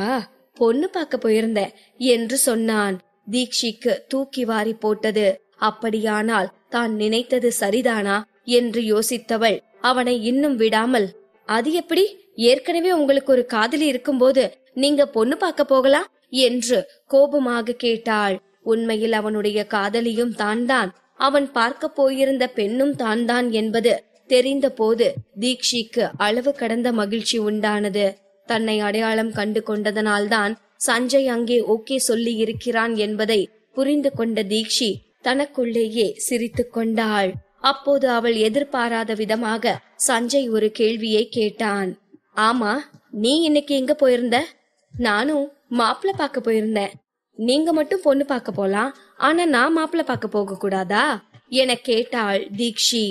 பொண்ணு பார்க்க போயிருந்தேன் என்று சொன்னான். தீக்ஷிக்கு தூக்கி வாரி போட்டது. அப்படியானால் தான் நினைத்தது சரிதானா என்று யோசித்தவள் அவனை இன்னும் விடாமல், அது எப்படி, ஏற்கனவே உங்களுக்கு ஒரு காதலி இருக்கும்போது நீங்க பொண்ணு பார்க்க போகலாம் என்று கோபமாக கேட்டாள். உண்மையில் அவனுடைய காதலியும் தான், அவன் பார்க்க போயிருந்த பெண்ணும் தான் என்பது தெரிந்த போது தீக்ஷிக்கு அளவு கடந்த மகிழ்ச்சி உண்டானது. தன்னை அடையாளம் கண்டு கொண்டதனால்தான் சஞ்சய் அங்கே ஓகே சொல்லி இருக்கிறான் என்பதை புரிந்து கொண்ட தீக்ஷி தனக்குள்ளேயே சிரித்து கொண்டாள். அப்போது அவள் எதிர்பாராத விதமாக சஞ்சய் ஒரு கேள்வியை கேட்டான். ஆமா, நீ இன்னைக்கு எங்க போயிருந்த? நானும் மாப்பிள்ள பார்க்க போயிருந்தேன். நீங்க மட்டும் பொண்ணு பார்க்க போலாம், ஆனா நான் மாப்பிள்ள பார்க்க போக கூடாதா என கேட்டாள் தீக்ஷி.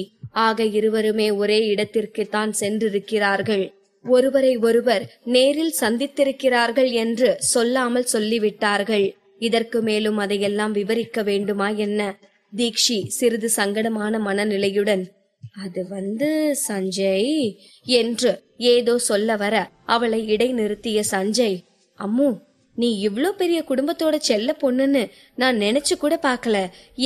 ஆக இருவருமே ஒரே இடத்திற்கு தான் சென்றிருக்கிறார்கள். ஒருவரை ஒருவர் நேரில் சந்தித்திருக்கிறார்கள் என்று சொல்லாமல் சொல்லிவிட்டார்கள். இதற்கு மேலும் அதையெல்லாம் விவரிக்க வேண்டுமா என்ன? தீக்ஷி சிறிது சங்கடமான மனநிலையுடன், அது சஞ்சய் என்று ஏதோ சொல்ல வர அவளை இடைநிறுத்திய சஞ்சய், அம்மு, நீ இவ்ளோ பெரிய குடும்பத்தோட செல்ல பொண்ணுன்னு நான் நினைச்சு கூட பாக்கல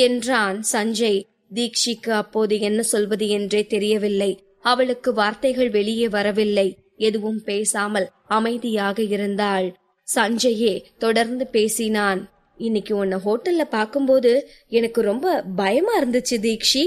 என்றான் சஞ்சய். தீக்ஷிக்கு அப்போது என்ன சொல்வது என்றே தெரியவில்லை. அவளுக்கு வார்த்தைகள் வெளியே வரவில்லை. எதுவும் பேசாமல் அமைதியாக இருந்தாள். சஞ்சயே தொடர்ந்து பேசினான். இன்னைக்கு உன்னை ஹோட்டல்ல பாக்கும்போது எனக்கு ரொம்ப பயமா இருந்துச்சு தீக்ஷி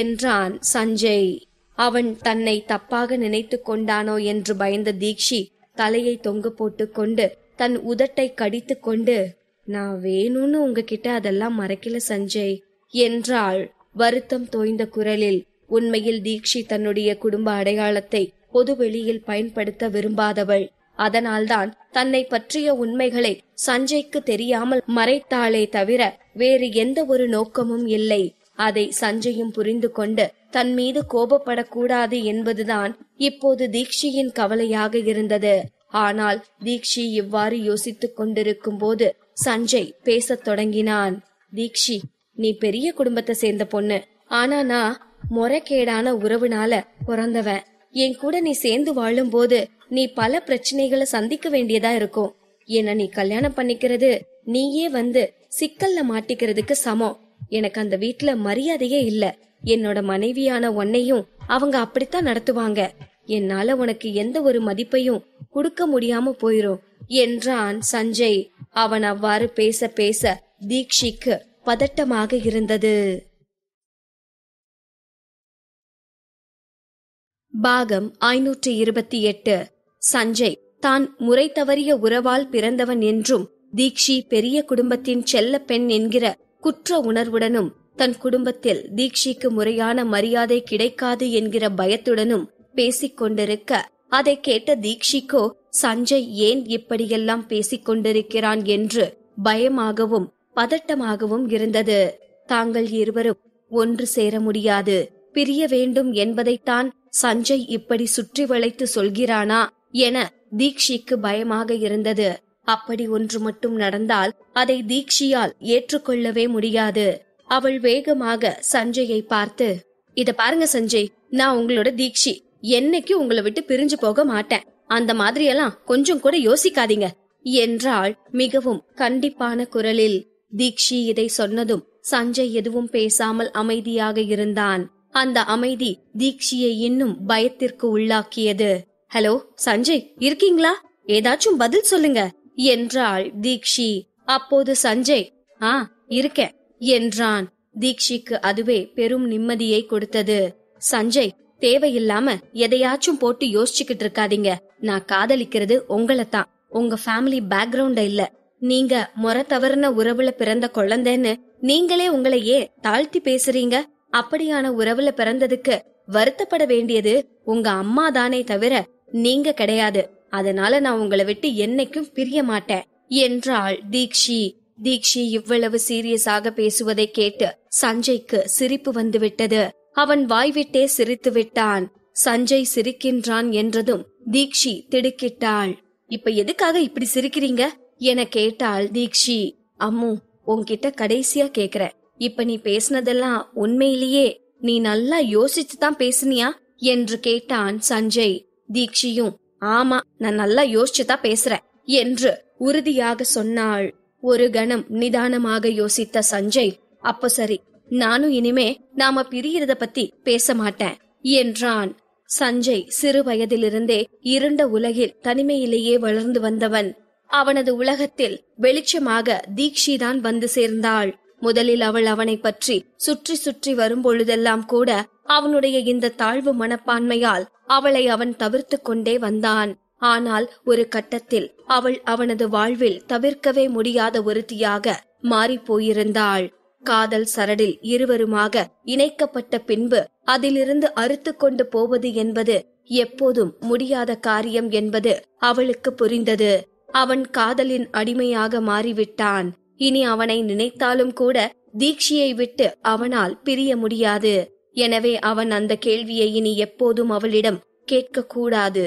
என்றான் சஞ்சய். அவன் தன்னை தப்பாக நினைத்து கொண்டானோ என்று பயந்த தீக்ஷி தலையை தொங்க போட்டு கொண்டு தன் உதட்டை கடித்து கொண்டு, நான் வேணும்னு உங்ககிட்ட அதெல்லாம் மறைக்கல சஞ்சய் என்றாள் வருத்தம் தோய்ந்த குரலில். உண்மையில் தீக்ஷி தன்னுடைய குடும்ப அடையாளத்தை பொது வெளியில் பயன்படுத்த விரும்பாதவள். அதனால்தான் தன்னை பற்றிய உண்மைகளை சஞ்சய்க்கு தெரியாமல் மறைத்தாளே தவிர வேறு எந்த ஒரு நோக்கமும் இல்லை. அதை சஞ்சயும் புரிந்து கொண்டு தன் மீது கோபப்படக்கூடாது என்பதுதான் இப்போது தீக்ஷியின் கவலையாக இருந்தது. ஆனால் தீக்ஷி இவ்வாறு யோசித்துக் கொண்டிருக்கும் போது சஞ்சய் பேசத் தொடங்கினான். தீக்ஷி, நீ பெரிய குடும்பத்தை சேர்ந்த பொண்ணு, ஆனா நான் முறைகேடான உறவுனால பிறந்தவன். என் கூட நீ சேர்ந்து வாழும் போது நீ பல பிரச்சனைகளை சந்திக்க வேண்டியதா இருக்கும். என்ன நீ கல்யாணம் பண்ணிக்கிறது நீயே சிக்கல்ல மாட்டிக்கிறதுக்கு சமம். எனக்கு அந்த வீட்டுல மரியாதையே இல்ல. என்னோட மனைவியான உன்னையும் அவங்க அப்படித்தான் நடத்துவாங்க. என்னால உனக்கு எந்த ஒரு மதிப்பையும் கொடுக்க முடியாம போயிரும் என்றான் சஞ்சய். அவன் அவ்வாறு பேச பேச தீக்ஷிக்கு பதட்டமாக இருந்தது. பாகம் 528. சஞ்சய் தான் முறை தவறிய உறவால் பிறந்தவன் என்றும் தீக்ஷி பெரிய குடும்பத்தின் செல்ல பெண் என்கிற குற்ற உணர்வுடனும் தன் குடும்பத்தில் தீக்ஷிக்கு முறையான மரியாதை கிடைக்காது என்கிற பயத்துடனும் பேசிக் கொண்டிருக்க, அதை கேட்ட தீக்ஷிக்கோ சஞ்சய் ஏன் இப்படியெல்லாம் பேசிக் கொண்டிருக்கிறான் என்று பயமாகவும் பதட்டமாகவும் இருந்தது. தாங்கள் இருவரும் ஒன்று சேர முடியாது, பிரிய வேண்டும் என்பதைத்தான் சஞ்சய் இப்படி சுற்றி வளைத்து சொல்கிறானா என தீக்ஷிக்கு பயமாக இருந்தது. அப்படி ஒன்று மட்டும் நடந்தால் அதை தீக்ஷியால் ஏற்றுக்கொள்ளவே முடியாது. அவள் வேகமாக சஞ்சயை பார்த்து, இத பாருங்க சஞ்சய், நான் உங்களோட தீக்ஷி. என்னைக்கு உங்களை விட்டு பிரிஞ்சு போக மாட்டேன். அந்த மாதிரியெல்லாம் கொஞ்சம் கூட யோசிக்காதீங்க என்றாள் மிகவும் கண்டிப்பான குரலில். தீக்ஷி இதை சொன்னதும் சஞ்சய் எதுவும் பேசாமல் அமைதியாக இருந்தான். அந்த அமைதி தீக்ஷியை இன்னும் பயத்திற்கு உள்ளாக்கியது. ஹலோ சஞ்சய், இருக்கீங்களா? ஏதாச்சும் பதில் சொல்லுங்க என்றாள் தீக்ஷி. அப்போது சஞ்சய், இருக்கேன் என்றான். தீக்ஷிக்கு அதுவே பெரும் நிம்மதியை கொடுத்தது. சஞ்சய், தேவையில்லாம எதையாச்சும் போட்டு யோசிச்சுக்கிட்டு இருக்காதீங்க. நான் காதலிக்கிறது உங்களைத்தான், உங்க ஃபேமிலி பேக்ரவுண்ட இல்ல. நீங்க முறை தவறுன உறவுல பிறந்த குழந்தைன்னு நீங்களே உங்களையே தாழ்த்தி பேசுறீங்க. அப்படியான உறவுல பிறந்ததுக்கு வருத்தப்பட வேண்டியது உங்க அம்மா தானே தவிர நீங்க கிடையாது. அதனால நான் உங்களை விட்டு என்னைக்கும் பிரிய மாட்டேன் என்றாள் தீக்ஷி. தீக்ஷி இவ்வளவு சீரியஸாக பேசுவதை கேட்டு சஞ்சய்க்கு சிரிப்பு வந்துவிட்டது. அவன் வாய்விட்டே சிரித்து விட்டான். சஞ்சய் சிரிக்கின்றான் என்றதும் தீக்ஷி திடுக்கிட்டாள். இப்ப எதுக்காக இப்படி சிரிக்கிறீங்க என கேட்டாள் தீக்ஷி. அம்மு, உன்கிட்ட கடைசியா கேக்குறேன், இப்ப நீ பேசினதெல்லாம் உண்மையிலேயே நீ நல்லா யோசிச்சுதான் பேசுனியா என்று கேட்டான் சஞ்சய். தீக்ஷியும், ஆமா, நான் நல்லா யோசிச்சுதான் பேசுறேன் என்று உறுதியாக சொன்னாள். ஒரு கணம் நிதானமாக யோசித்த சஞ்சய், அப்ப சரி, நானும் இனிமே நாம பிரியறத பத்தி பேச மாட்டேன் என்றான். சஞ்சய் சிறு வயதிலிருந்தே இருண்ட உலகில் தனிமையிலேயே வளர்ந்து வந்தவன். அவனது உலகத்தில் வெளிச்சமாக தீக்ஷிதான் வந்து சேர்ந்தாள். முதலில் அவள் அவனை பற்றி சுற்றி சுற்றி வரும் பொழுதெல்லாம் கூட அவனுடைய இந்த தாழ்வு மனப்பான்மையால் அவளை அவன் தவிர்த்து கொண்டே வந்தான். ஆனால் ஒரு கட்டத்தில் அவள் அவனது வாழ்வில் தவிர்க்கவே முடியாத ஒருத்தியாக மாறி போயிருந்தாள். காதல் சரடில் இருவருமாக இணைக்கப்பட்ட பின்பு அதிலிருந்து அறுத்து கொண்டு போவது என்பது எப்போதும் முடியாத காரியம் என்பது அவளுக்கு புரிந்தது. அவன் காதலின் அடிமையாக மாறிவிட்டான். இனி அவனை நினைத்தாலும் கூட தீக்ஷியை விட்டு அவனால் பிரிய முடியாது. எனவே அவன் அந்த கேள்வியை இனி எப்போதும் அவளிடம் கேட்க கூடாது.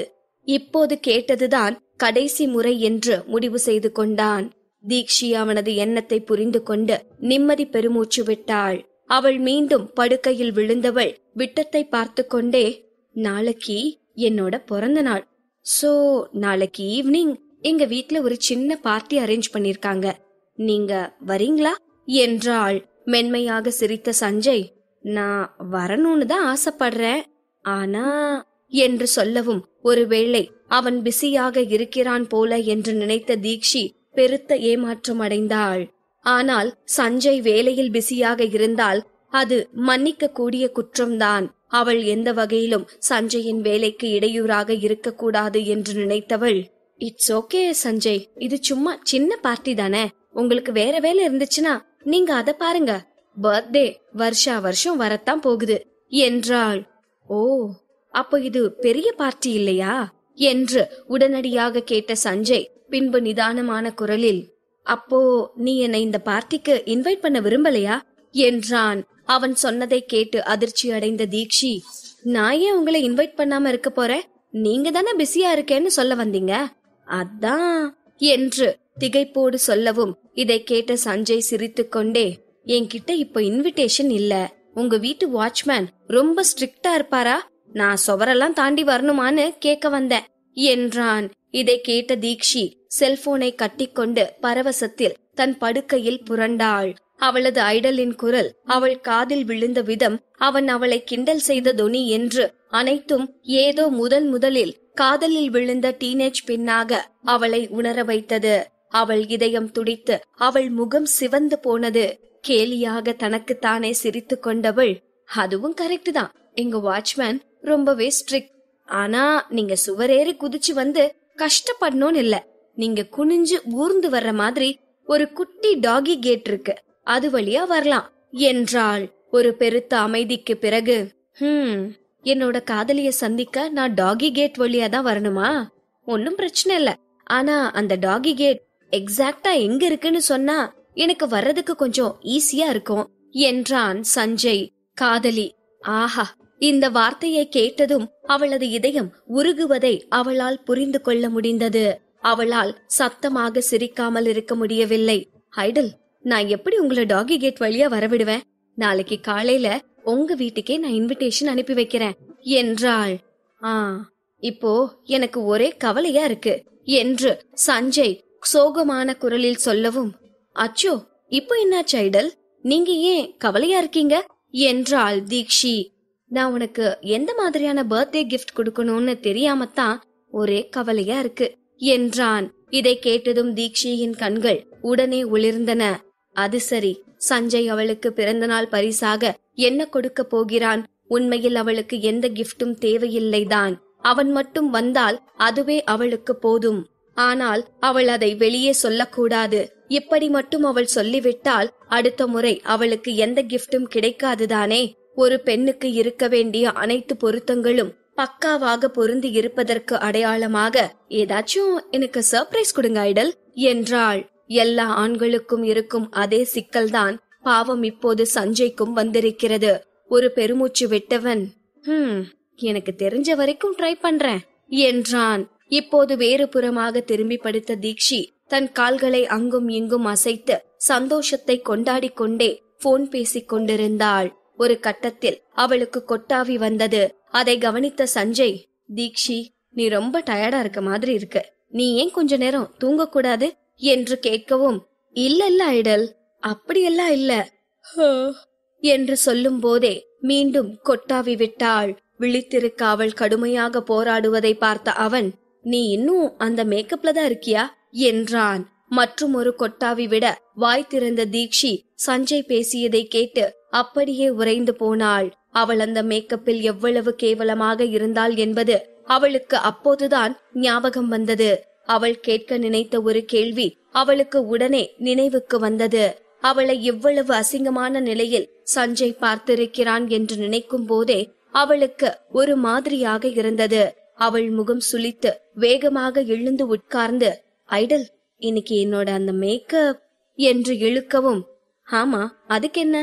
இப்போது கேட்டதுதான் கடைசி முறை என்று முடிவு செய்து கொண்டான். தீக்ஷி அவனது எண்ணத்தை புரிந்து கொண்டு நிம்மதி பெருமூச்சு விட்டாள். அவள் மீண்டும் படுக்கையில் விழுந்தவள் விட்டத்தை பார்த்து கொண்டே, நாளைக்கு என்னோட பிறந்த நாள். சோ நாளைக்கு ஈவினிங் எங்க வீட்ல ஒரு சின்ன பார்ட்டி அரேஞ்ச் பண்ணிருக்காங்க, நீங்க வரீங்களா என்றாள். மென்மையாக சிரித்த சஞ்சய், நான் வரணும்னு தான் ஆசைப்படுறேன், ஆனா என்று சொல்லவும் ஒருவேளை அவன் பிஸியாக இருக்கிறான் போல என்று நினைத்த தீக்ஷி பெருத்த ஏமாற்றம் அடைந்தாள். ஆனால் சஞ்சய் வேலையில் பிஸியாக இருந்தால் அது மன்னிக்க கூடிய குற்றம்தான். அவள் எந்த வகையிலும் சஞ்சயின் வேலைக்கு இடையூறாக இருக்கக்கூடாது என்று நினைத்தவள், இட்ஸ் ஓகே சஞ்சய், இது சும்மா சின்ன பார்ட்டி தானே, உங்களுக்கு வேற வேலை இருந்துச்சுன்னா நீங்க அத பாருங்க, பர்த்டே வருஷா வருஷம் வரத்தான் போகுது என்றாள். ஓ, அப்போ இது பெரிய பார்ட்டி இல்லையா என்று உடனடியாக கேட்ட சஞ்சய் பின்பு நிதானமான குரலில், அப்போ நீ என்னை இந்த பார்ட்டிக்கு இன்வைட் பண்ண விரும்பலையா என்றான். அவன் சொன்னதை கேட்டு அதிர்ச்சி அடைந்த தீக்ஷி, நான் ஏன் உங்களை இன்வைட் பண்ணாம இருக்க போறேன், நீங்க தானே பிஸியா இருக்கேன்னு சொல்ல வந்தீங்க, அதான் என்று திகைப்போடு சொல்லவும் இதை கேட்ட சஞ்சய் சிரித்து கொண்டே, என்கிட்ட இப்ப இன்விடேஷன் இல்ல, உங்க வீட்டு வாட்ச்மேன் ரொம்ப ஸ்ட்ரிக்டா இருப்பாரா, நான் சுவரெல்லாம் தாண்டி வரணுமான்னு கேட்க வந்தேன் என்றான். இதை கேட்ட தீக்ஷி செல்போனை கட்டிக்கொண்டு பரவசத்தில் தன் படுக்கையில் புரண்டாள். அவளது ஐடலின் குரல் அவள் காதில் விழுந்த விதம், அவன் அவளை கிண்டல் செய்த தொனி என்று அனைத்தும் ஏதோ முதலில் காதலில் விழுந்த டீனேஜ் பெண்ணாக அவளை உணர வைத்தது. அவள் இதயம் துடித்து அவள் முகம் சிவந்து போனது. கேலியாக தனக்குத்தானே சிரித்து கொண்டவள், அதுவும் கரெக்ட் தான், எங்க வாட்ச்மேன் ரொம்பவே ஸ்ட்ரிக்ட், ஆனா நீங்க சுவரேறி குதிச்சு வந்து கஷ்டப்படணும்னு இல்ல, நீங்க குனிஞ்சு ஊர்ந்து வர்ற மாதிரி ஒரு குட்டி டாகி கேட் இருக்கு, அது வழியா வரலாம் என்றாள். ஒரு பெருத்த அமைதிக்கு பிறகு, என்னோட காதலிய சந்திக்க நான் டாகி கேட் வழியா தான் வரணுமா, ஒன்னும் பிரச்சனை இல்ல, ஆனா அந்த டாகி கேட் எக்ஸாக்டா எங்க இருக்குன்னு சொன்னா எனக்கு வர்றதுக்கு கொஞ்சம் ஈஸியா இருக்கும் என்றான் சஞ்சய். காதலி, ஆஹா, இந்த வார்த்தையை கேட்டதும் அவளது இதயம் உருகுவதை அவளால் புரிந்து கொள்ள முடிந்தது. அவளால் சத்தமாக சிரிக்காமல் இருக்க முடியவில்லை. ஐடல், நான் எப்படி உங்களை டாகி கேட் வழியா வரவிடுவேன், நாளைக்கு காலையில உங்க வீட்டுக்கே நான் இன்விடேஷன் அனுப்பி வைக்கிறேன் என்றாள். இப்போ எனக்கு ஒரே கவலையா இருக்கு என்று சஞ்சய் சோகமான குரலில் சொல்லவும், அச்சோ இப்போ என்னாச்சு ஐடல், நீங்க ஏன் கவலையா இருக்கீங்க என்றாள் தீக்ஷி. நான் உனக்கு எந்த மாதிரியான பர்த்டே கிஃப்ட் கொடுக்கணும்னு தெரியாமத்தான் ஒரே கவலையா இருக்கு என்றான். இதை கேட்டதும் தீக்ஷியின் கண்கள் உடனே ஒளிர்ந்தன. அது சரி, சஞ்சய் அவளுக்கு பிறந்த நாள் பரிசாக என்ன கொடுக்க போகிறான்? உண்மையில் அவளுக்கு எந்த கிஃப்டும் தேவையில்லைதான், அவன் மட்டும் வந்தால் அதுவே அவளுக்கு போதும். ஆனால் அவள் அதை வெளியே சொல்லக்கூடாது. இப்படி மட்டும் அவள் சொல்லிவிட்டால் அடுத்த முறை அவளுக்கு எந்த கிஃப்டும் கிடைக்காதுதானே. ஒரு பெண்ணுக்கு இருக்க வேண்டிய அனைத்து பொருத்தங்களும் பக்காவாக பொருந்தி இருப்பதற்கு அடையாளமாக ஏதாச்சும் எனக்கு சர்ப்ரைஸ் கொடுங்க ஐடல் என்றாள். எல்லா ஆண்களுக்கும் இருக்கும் அதே சிக்கல்தான் பாவம் இப்போது சஞ்சய்க்கும் வந்திருக்கிறது. ஒரு பெருமூச்சு விட்டவன், எனக்கு தெரிஞ்ச வரைக்கும் ட்ரை பண்றேன் என்றான். இப்போது வேறு புறமாக திரும்பி படுத்த தீக்ஷி தன் கால்களை அங்கும் இங்கும் அசைத்து சந்தோஷத்தை கொண்டாடி கொண்டே போன் பேசிக் கொண்டிருந்தாள். ஒரு கட்டத்தில் அவளுக்கு கொட்டாவி வந்தது. அதை கவனித்த சஞ்சய், தீக்ஷி, நீ ரொம்ப டயர்டா இருக்க மாதிரி இருக்கு, நீ ஏன் கொஞ்ச நேரம் தூங்க கூடாது என்று கேட்கவும், இல்ல ஐடல், அப்படியெல்லாம் இல்ல என்று சொல்லும் போதே மீண்டும் கொட்டாவி விட்டாள். விழித்திருக்க அவள் கடுமையாக போராடுவதை பார்த்த அவன், நீ இன்னும் அந்த மேக்கப்ல தான் இருக்கியா என்றான். மற்றும் ஒரு கொட்டாவி விட வாய் திறந்த தீக்ஷி சஞ்சய் பேசியதை கேட்டு அப்படியே உறைந்து போனாள். அவள் அந்த மேக்கப்பில் எவ்வளவு கேவலமாக இருந்தாள் என்பது அவளுக்கு அப்போதுதான் ஞாபகம் வந்தது. அவள் கேட்க நினைத்த ஒரு கேள்வி அவளுக்கு உடனே நினைவுக்கு வந்தது. அவளை இவ்வளவு அசிங்கமான நிலையில் சஞ்சய் பார்த்திருக்கிறான் என்று நினைக்கும் போதே அவளுக்கு ஒரு மாதிரியாக இருந்தது. அவள் முகம் சுளித்து வேகமாக எழுந்து உட்கார்ந்து, ஐடல், இன்னைக்கு என்னோட அந்த மேக்கப் என்று இழுக்கவும், ஆமா அதுக்கென்ன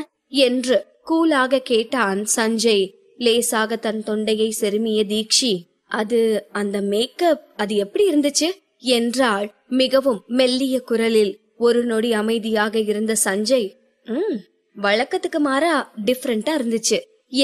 என்று கூலாக கேட்டான் சஞ்சய். லேசாக தன் தொண்டையை செருமிய தீக்ஷி, அது அந்த மேக்கப் அது எப்படி இருந்துச்சு என்றாள் மிகவும் மெல்லிய குரலில். ஒரு நொடி அமைதியாக இருந்த சஞ்சய், வழக்கத்துக்கு மாறா டிஃபரெண்டா இருந்துச்சு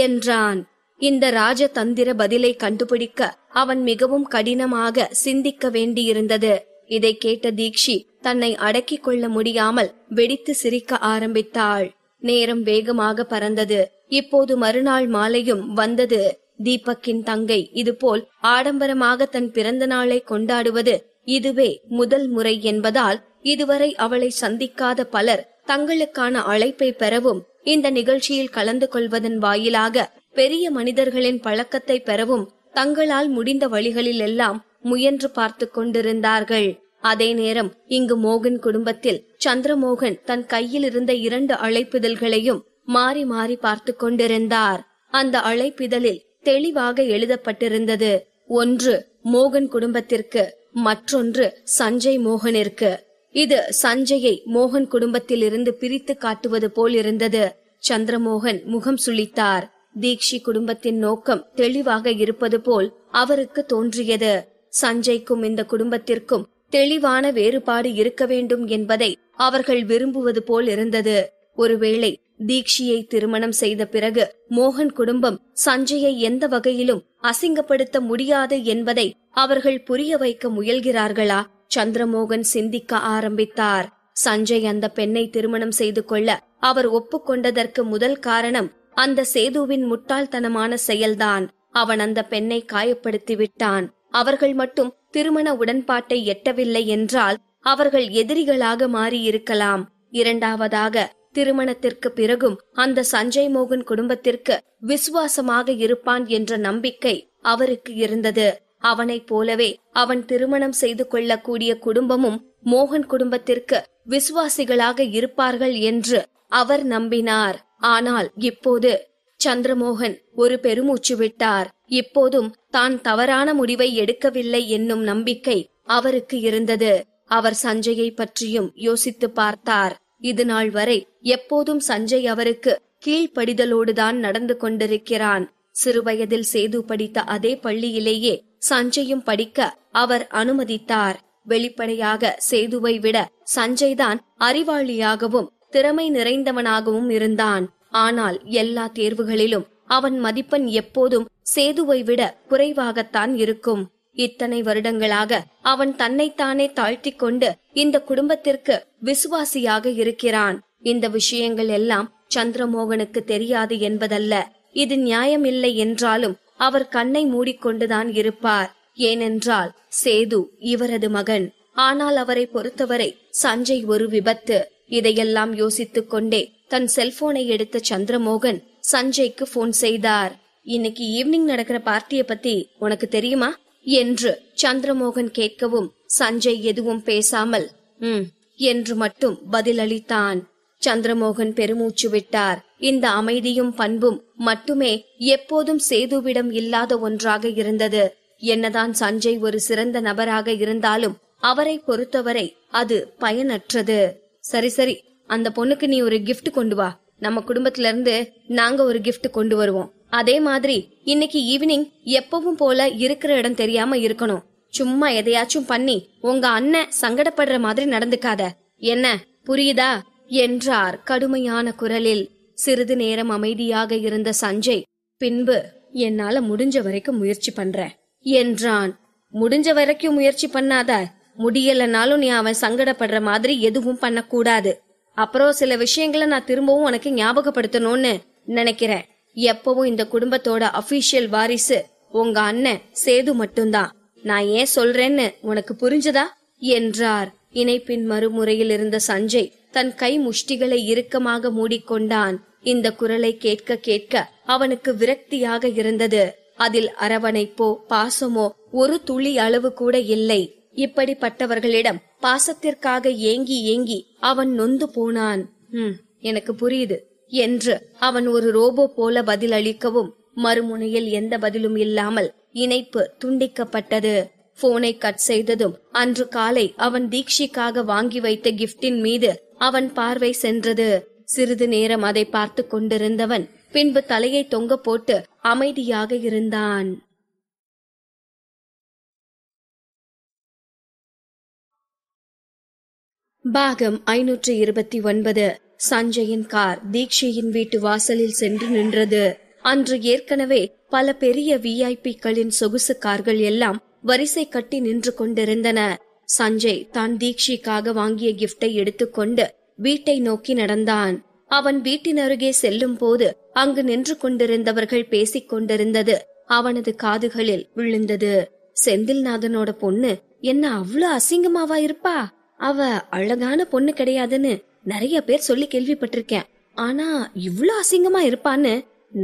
என்றான். இந்த ராஜதந்திர பதிலை கண்டுபிடிக்க அவன் மிகவும் கடினமாக சிந்திக்க வேண்டியிருந்தது. இதை கேட்ட தீக்ஷி தன்னை அடக்கிக் கொள்ள முடியாமல் வெடித்து சிரிக்க ஆரம்பித்தாள். நேரம் வேகமாக பறந்தது. இப்போது மறுநாள் மாலையும் வந்தது. தீபக்கின் தங்கை இதுபோல் ஆடம்பரமாக தன் பிறந்த நாளை கொண்டாடுவது இதுவே முதல் முறை என்பதால் இதுவரை அவளை சந்திக்காத பலர் தங்களுக்கான அழைப்பை பெறவும் இந்த நிகழ்ச்சியில் கலந்து கொள்வதன் வாயிலாக பெரிய மனிதர்களின் பழக்கத்தை பெறவும் தங்களால் முடிந்த வழிகளில் எல்லாம் முயன்று பார்த்து கொண்டிருந்தார்கள். அதே நேரம் இங்கு மோகன் குடும்பத்தில் சந்திரமோகன் தன் கையில் இருந்த 2 அழைப்பிதழ்களையும் மாறி மாறி பார்த்து கொண்டிருந்தார். அந்த அழைப்பிதழில் தெளிவாக எழுதப்பட்டிருந்தது, ஒன்று மோகன் குடும்பத்திற்கு, மற்றொன்று சஞ்சய் மோகனிற்கு. இது சஞ்சயை மோகன் குடும்பத்தில் இருந்து பிரித்து காட்டுவது போல் இருந்தது. சந்திரமோகன் முகம் சுளித்தார். தீக்ஷி குடும்பத்தின் நோக்கம் தெளிவாக இருப்பது போல் அவருக்கு தோன்றியது. சஞ்சய்க்கும் இந்த குடும்பத்திற்கும் தெளிவான வேறுபாடு இருக்க வேண்டும் என்பதை அவர்கள் விரும்புவது போல் இருந்தது. ஒருவேளை தீக்ஷியை திருமணம் செய்த பிறகு மோகன் குடும்பம் சஞ்சயை எந்த வகையிலும் அசிங்கப்படுத்த முடியாது என்பதை அவர்கள் புரிய வைக்க முயல்கிறார்களா? சந்திரமோகன் சிந்திக்க ஆரம்பித்தார். சஞ்சய் அந்த பெண்ணை திருமணம் செய்து கொள்ள அவர் ஒப்புக்கொண்டதற்கு முதல் காரணம் அந்த சேதுவின் முட்டாள்தனமான செயல்தான். அவன் அந்த பெண்ணை காயப்படுத்தி விட்டான். அவர்கள் மட்டும் திருமண உடன்பாட்டை எட்டவில்லை என்றால் அவர்கள் எதிரிகளாக மாறியிருக்கலாம். இரண்டாவதாக, திருமணத்திற்கு பிறகும் அந்த சஞ்சய் மோகன் குடும்பத்திற்கு விசுவாசமாக இருப்பான் என்ற நம்பிக்கை அவருக்கு இருந்தது. அவனைப் போலவே அவன் திருமணம் செய்து கொள்ளக்கூடிய குடும்பமும் மோகன் குடும்பத்திற்கு விசுவாசிகளாக இருப்பார்கள் என்று அவர் நம்பினார். ஆனால் இப்போது சந்திரமோகன் ஒரு பெருமூச்சு விட்டார். இப்போதும் தான் தவறான முடிவை எடுக்கவில்லை என்னும் நம்பிக்கை அவருக்கு இருந்தது. அவர் சஞ்சயை பற்றியும் யோசித்து பார்த்தார். இது நாள் வரை எப்போதும் சஞ்சய் அவருக்கு கீழ்ப்படிதலோடுதான் நடந்து கொண்டிருக்கிறான். சிறுவயதில் சேது படித்த அதே பள்ளியிலேயே சஞ்சயும் படிக்க அவர் அனுமதித்தார். வெளிப்படையாக சேதுவை விட சஞ்சய் தான் அறிவாளியாகவும் திறமை நிறைந்தவனாகவும் இருந்தான். ஆனால் எல்லா தேர்வுகளிலும் அவன் மதிப்பெண் எப்போதும் சேதுவை விட குறைவாகத்தான் இருக்கும். இத்தனை வருடங்களாக அவன் தன்னைத்தானே தாழ்த்திக் கொண்டு இந்த குடும்பத்திற்கு விசுவாசியாக இருக்கிறான். இந்த விஷயங்கள் எல்லாம் சந்திரமோகனுக்கு தெரியாது என்பதல்ல. இது நியாயமில்லை என்றாலும் அவர் கண்ணை மூடிக்கொண்டுதான் இருப்பார். ஏனென்றால் சேது இவரது மகன். ஆனால் அவரை பொறுத்தவரை சஞ்சய் ஒரு விபத்து. இதையெல்லாம் யோசித்துக் கொண்டே தன் செல்போனை எடுத்த சந்திரமோகன் சஞ்சய்க்கு போன் செய்தார். இன்னைக்கு ஈவினிங் நடக்கிற பார்ட்டிய பத்தி உனக்கு தெரியுமா என்று சந்திரமோகன் கேட்கவும் சஞ்சய் எதுவும் பேசாமல் என்று மட்டும் பதிலளித்தான். சந்திரமோகன் பெருமூச்சு விட்டார். இந்த அமைதியும் பண்பும் மட்டுமே எப்போதும் சேதுவிடம் இல்லாத ஒன்றாக இருந்தது. என்னதான் சஞ்சய் ஒரு சிறந்த நபராக இருந்தாலும் அவரை பொறுத்தவரை அது பயனற்றது. சரி சரி, அந்த பொண்ணுக்கு நீ ஒரு gift கொண்டு வா. நம்ம குடும்பத்துல இருந்து நாங்க ஒரு gift கொண்டு வருவோம். அதே மாதிரி இன்னைக்கு ஈவினிங் எப்பவும் போல இருக்கிற இடம் தெரியாம இருக்கணும். சும்மா எதையாச்சும் பண்ணி உங்க அண்ணன் சங்கடப்படுற மாதிரி நடந்துக்காத. என்ன புரியுதா என்றார் கடுமையான குரலில். சிறிது நேரம் அமைதியாக இருந்த சஞ்சய் பின்பு என்னால முடிஞ்ச வரைக்கும் முயற்சி பண்றேன் என்றான். முடிஞ்ச வரைக்கும் முயற்சி பண்ணாத, முடியலனாலும் நீ அவன் சங்கடப்படுற மாதிரி எதுவும் பண்ணக்கூடாது. அப்புறம் சில விஷயங்களை நான் திரும்பவும் உனக்கு ஞாபகப்படுத்தணும்னு நினைக்கிறேன். எப்பவும் இந்த குடும்பத்தோட அபிஷியல் வாரிசு உங்க அண்ணன் சேது மட்டும்தான். நான் ஏன் சொல்றேன்னு உனக்கு புரிஞ்சதா என்றார். இணைப்பின் மறுமுறையில் இருந்த சஞ்சய் தன் கை முஷ்டிகளை இறுக்கமாக மூடிக்கொண்டான். இந்த குரலை கேட்க கேட்க அவனுக்கு விரக்தியாக இருந்தது. அதில் அரவணைப்போ பாசமோ ஒரு துளி அளவு கூட இல்லை. இப்படிப்பட்டவர்களிடம் பாசத்திற்காக ஏங்கி ஏங்கி அவன் நொந்து போனான். எனக்கு புரியுது என்று அவன் ஒரு ரோபோ போல பதில் அளிக்கவும் மறுமுனையில் எந்த பதிலும் இல்லாமல் இணைப்பு துண்டிக்கப்பட்டது. போனை கட் செய்ததும் அன்று காலை அவன் தீக்ஷிக்காக வாங்கி வைத்த கிஃப்டின் மீது அவன் பார்வை சென்றது. சிறிது நேரம் அதை பார்த்து கொண்டிருந்தவன் பின்பு தலையை தொங்க போட்டு அமைதியாக இருந்தான். பாகம் 529. சஞ்சயின் கார் தீக்ஷியின் வீட்டு வாசலில் சென்று நின்றது. அன்று ஏற்கனவே பல பெரிய விஐபிக்களின் சொகுசு கார்கள் எல்லாம் வரிசை கட்டி நின்று கொண்டிருந்தன. சஞ்சய் தான் தீக்ஷிக்காக வாங்கிய கிஃப்டை எடுத்துக்கொண்டு வீட்டை நோக்கி நடந்தான். அவன் வீட்டின் அருகே செல்லும் போது அங்கு நின்று கொண்டிருந்தவர்கள் பேசிக் கொண்டிருந்தது அவனது காதுகளில் விழுந்தது. செந்தில்நாதனோட பொண்ணு என்ன அவ்வளவு அசிங்கமாவா இருப்பா? அவ அழகான பொண்ணு கிடையாதுன்னு நிறைய பேர் சொல்லி கேள்விப்பட்டிருக்கேன். ஆனா இவ்ளோ அசிங்கமா இருப்பான்னு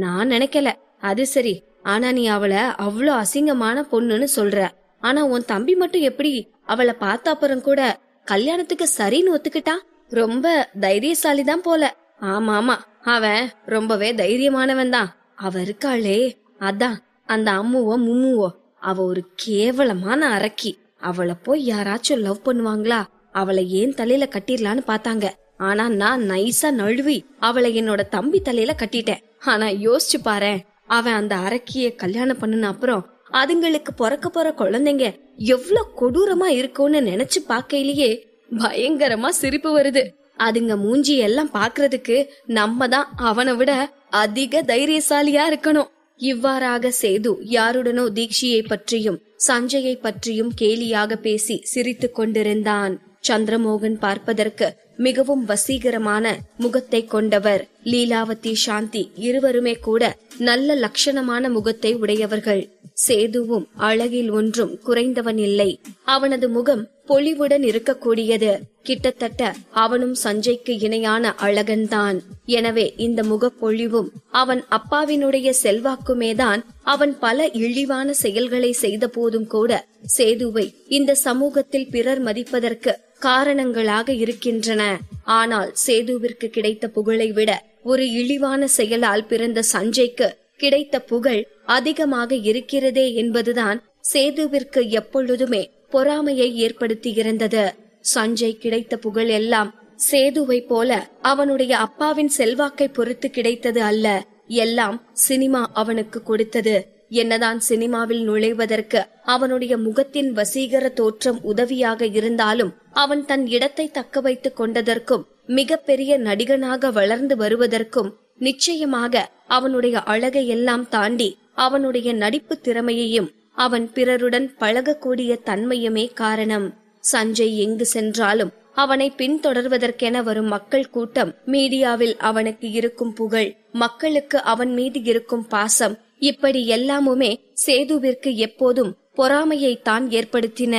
நான் நினைக்கல. அது சரி, ஆனா நீ அவளை அவ்வளோ அசிங்கமான பொண்ணுன்னு சொல்ற. ஆனா உன் தம்பி மட்டும் எப்படி அவளை பார்த்த அப்புறம் கூட கல்யாணத்துக்கு சரின்னு ஒத்துக்கிட்டான்? ரொம்ப தைரியசாலிதான் போல. ஆமா, அவன் ரொம்பவே தைரியமானவன் தான். அவ இருக்காளே, அதான் அந்த அம்முவோ மும்முவோ, அவ ஒரு கேவலமான அரக்கி. அவளை போய் யாராச்சும் லவ் பண்ணுவாங்களா? அவளை ஏன் தலையில கட்டிடலான்னு பாத்தாங்க. ஆனா நான் நைஸா நழுவி அவளை என்னோட தம்பி தலையில கட்டிட்டேன். ஆனா யோசிச்சு பாரு, அவன் அந்த அரக்கிய கல்யாணம் பண்ணுன அப்புறம் அதுங்களுக்கு பிறக்க போற குழந்தைங்க எவ்வளவு கொடூரமா இருக்கும்னு நினைச்சு பாக்கையிலேயே பயங்கரமா சிரிப்பு வருது. அதுங்க மூஞ்சி எல்லாம் பாக்குறதுக்கு நம்ம தான் அவனை விட அதிக தைரியசாலியா இருக்கணும். இவ்வாறாக சேது யாருடனோ தீக்ஷியை பற்றியும் சஞ்சயை பற்றியும் கேலியாக பேசி சிரித்து கொண்டிருந்தான். சந்திரமோகன் பார்ப்பதற்கு மிகவும் வசீகரமான முகத்தை கொண்டவர். லீலாவதி, சாந்தி இருவருமே கூட நல்ல லட்சணமான முகத்தை உடையவர்கள். சேதுவும் அழகில் ஒன்றும் குறைந்தவன் இல்லை. அவனது முகம் பொலிவுடன் இருக்கக்கூடியது. கிட்டத்தட்ட அவனும் சஞ்சய்க்கு இணையான அழகன்தான். எனவே இந்த முகப்பொழிவும் அவன் அப்பாவினுடைய செல்வாக்குமேதான் அவன் பல இழிவான செயல்களை செய்த போதும் கூட சேதுவை இந்த சமூகத்தில் பிறர் மதிப்பதற்கு காரணங்களாக இருக்கின்றன. ஆனால் சேதுவிற்கு கிடைத்த புகழை விட ஒரு இழிவான செயலால் பிறந்த சஞ்சய்க்கு கிடைத்த புகழ் அதிகமாக இருக்கிறதே என்பதுதான் சேதுவிற்கு எப்பொழுதுமே பொறாமையை ஏற்படுத்தியிருந்தது. சஞ்சய் கிடைத்த புகழ் எல்லாம் சேதுவை போல அவனுடைய அப்பாவின் செல்வாக்கை பொறுத்து கிடைத்தது அல்ல. எல்லாம் சினிமா அவனுக்கு கொடுத்தது. என்னதான் சினிமாவில் நுழைவதற்கு அவனுடைய முகத்தின் வசீகர தோற்றம் உதவியாக இருந்தாலும் அவன் தன் இடத்தை தக்க வைத்துக் கொண்டதற்கும் மிகப்பெரிய நடிகனாக வளர்ந்து வருவதற்கும் நிச்சயமாக அவனுடைய அழகை எல்லாம் தாண்டி அவனுடைய நடிப்பு திறமையையும் அவன் பிறருடன் பழகக்கூடிய தன்மையுமே காரணம். சஞ்சய் எங்கு சென்றாலும் அவனை பின்தொடர்வதற்கென வரும் மக்கள் கூட்டம், மீடியாவில் அவனுக்கு இருக்கும் புகழ், மக்களுக்கு அவன் மீது இருக்கும் பாசம், இப்படி எல்லாமுமே சேதுவிற்கு எப்போதும் பொறாமையை தான் ஏற்படுத்தின.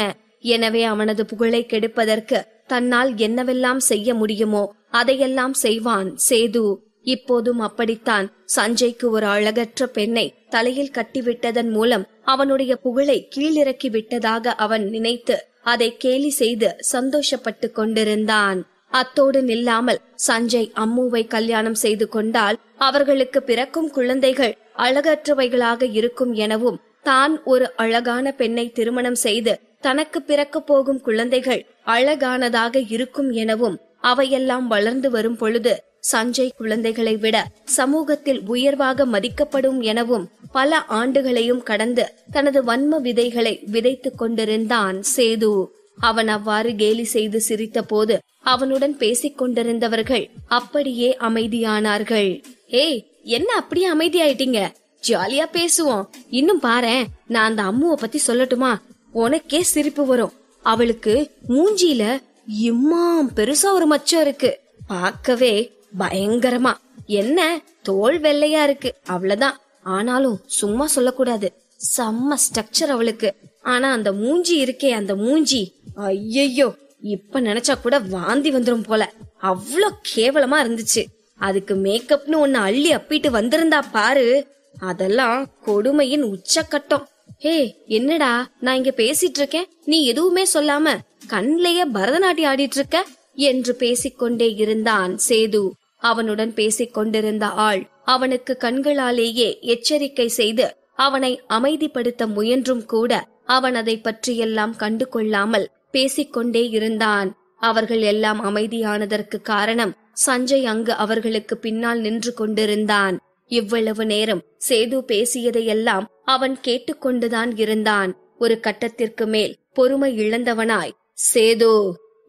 எனவே அவனது புகழை கெடுப்பதற்கு தன்னால் என்னவெல்லாம் செய்ய முடியுமோ அதையெல்லாம் செய்வான் சேது. இப்போதும் அப்படித்தான். சஞ்சய்க்கு ஒரு அழகற்ற பெண்ணை தலையில் கட்டிவிட்டதன் மூலம் அவனுடைய புகழை கீழிறக்கி விட்டதாக அவன் நினைத்து அதை கேலி செய்து சந்தோஷப்பட்டு கொண்டிருந்தான். அத்தோடு நில்லாமல் சஞ்சய் அம்முவை கல்யாணம் செய்து கொண்டால் அவர்களுக்கு பிறக்கும் குழந்தைகள் அழகற்றவைகளாக இருக்கும் எனவும், தான் ஒரு அழகான பெண்ணை திருமணம் செய்து தனக்கு பிறக்க போகும் குழந்தைகள் அழகானதாக இருக்கும் எனவும், அவையெல்லாம் வளர்ந்து வரும் பொழுது சஞ்சய் குழந்தைகளை விட சமூகத்தில் உயர்வாக மதிக்கப்படும் எனவும் பல ஆண்டுகளையும் கடந்து தனது வன்ம விதைகளை விதைத்துக் கொண்டிருந்தான் சேது. அவன் அவ்வாறு கேலி செய்து சிரித்த போது அவனுடன் பேசிக் கொண்டிருந்தவர்கள் அப்படியே அமைதியானார்கள். ஏய், என்ன அப்படியே அமைதியாயிட்டீங்க? ஜாலியா பேசுவோம். இன்னும் பாரேன், நான் அந்த அம்முவை பத்தி சொல்லட்டுமா? உனக்கே சிரிப்பு வரும். அவளுக்கு மூஞ்சியில இம்மாம் பெருசா ஒரு மச்சம் இருக்கு. பார்க்கவே பயங்கரமா. என்ன, தோல் வெள்ளையா இருக்கு, அவ்வளவுதான். ஆனாலும் சும்மா சொல்லக்கூடாது, செம்ம ஸ்ட்ரக்சர் அவளுக்கு. ஆனா அந்த மூஞ்சி இருக்கே, அந்த மூஞ்சி, ஐயோ, இப்ப நினைச்சா கூட வாந்தி வந்துரும் போல. அவ்வளோ கேவலமா இருந்துச்சு. அதுக்கு மேக்கப்னு ஒன்னு அள்ளி அப்பிட்டு வந்திருந்தா பாரு, அதெல்லாம் கொடுமையின் உச்சக்கட்டம். ஹே, என்னடா நான் இங்க பேசிட்டு இருக்கேன், நீ எதுவுமே சொல்லாம கண்லயே பரதநாட்டியம் ஆடிட்டு இருக்க? என்று பேசிக்கொண்டே இருந்தான் சேது. அவனுடன் பேசிக் கொண்டிருந்த ஆள் அவனுக்கு கண்களாலேயே எச்சரிக்கை செய்து அவனை அமைதிப்படுத்த முயன்றும் கூட அவன் அதை பற்றியெல்லாம் கண்டு கொள்ளாமல் பேசிக்கொண்டே இருந்தான். அவர்கள் எல்லாம் அமைதியானதற்கு காரணம் சஞ்சய் அங்கு அவர்களுக்கு பின்னால் நின்று கொண்டிருந்தான். இவ்வளவு நேரம் சேது பேசியதையெல்லாம் அவன் கேட்டுக்கொண்டுதான் இருந்தான். ஒரு கட்டத்திற்கு மேல் பொறுமை இழந்தவனாய் சேது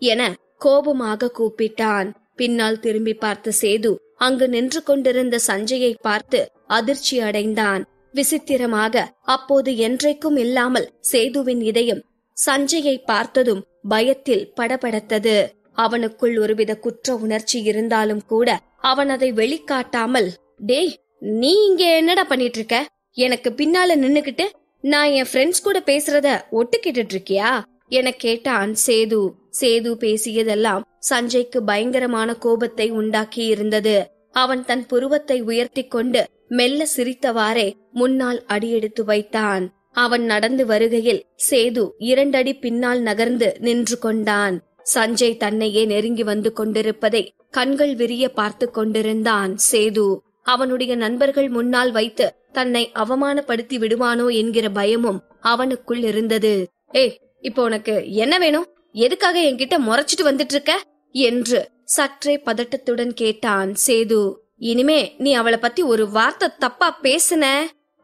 என கோபமாக கூப்பிட்டான். பின்னால் திரும்பி பார்த்த சேது அங்கு நின்று கொண்டிருந்த சஞ்சயை பார்த்து அதிர்ச்சி அடைந்தான். விசித்திரமாக அப்போது என்றைக்கும் இல்லாமல் சேதுவின் இதயம் சஞ்சயை பார்த்ததும் பயத்தில் படபடத்தது. அவனுக்குள் ஒருவித குற்ற உணர்ச்சி இருந்தாலும் கூட அவன் அதை வெளிக்காட்டாமல், டேய், நீ இங்க என்னடா பண்ணிட்டு இருக்க? எனக்கு பின்னால நின்னுகிட்டு நான் என் ஃப்ரெண்ட்ஸ் கூட பேசுறத ஒட்டு கேட்டுட்டு இருக்கியா என கேட்டான் சேது. சேது பேசியதெல்லாம் சஞ்சய்க்கு பயங்கரமான கோபத்தை உண்டாக்கி இருந்தது. அவன் தன் புருவத்தை உயர்த்தி கொண்டு மெல்ல சிரித்தவாறே முன்னால் அடியெடுத்து வைத்தான். அவன் நடந்து வருகையில் சேது 2 அடி பின்னால் நகர்ந்து நின்று கொண்டான். சஞ்சய் தன்னையே நெருங்கி வந்து கொண்டிருப்பதை கண்கள் விரிய பார்த்து கொண்டிருந்தான் சேது. அவனுடைய நண்பர்கள் முன்னால் வைத்து தன்னை அவமானப்படுத்தி விடுவானோ என்கிற பயமும் அவனுக்குள் இருந்தது. ஏய், இப்போ உனக்கு என்ன வேணும்? எதுக்காக என்கிட்ட முறைச்சிட்டு வந்துட்டு இருக்க என்று சற்றே பதட்டத்துடன் கேட்டான் சேது. இனிமே நீ அவளை பத்தி ஒரு வார்த்தை தப்பா பேசுன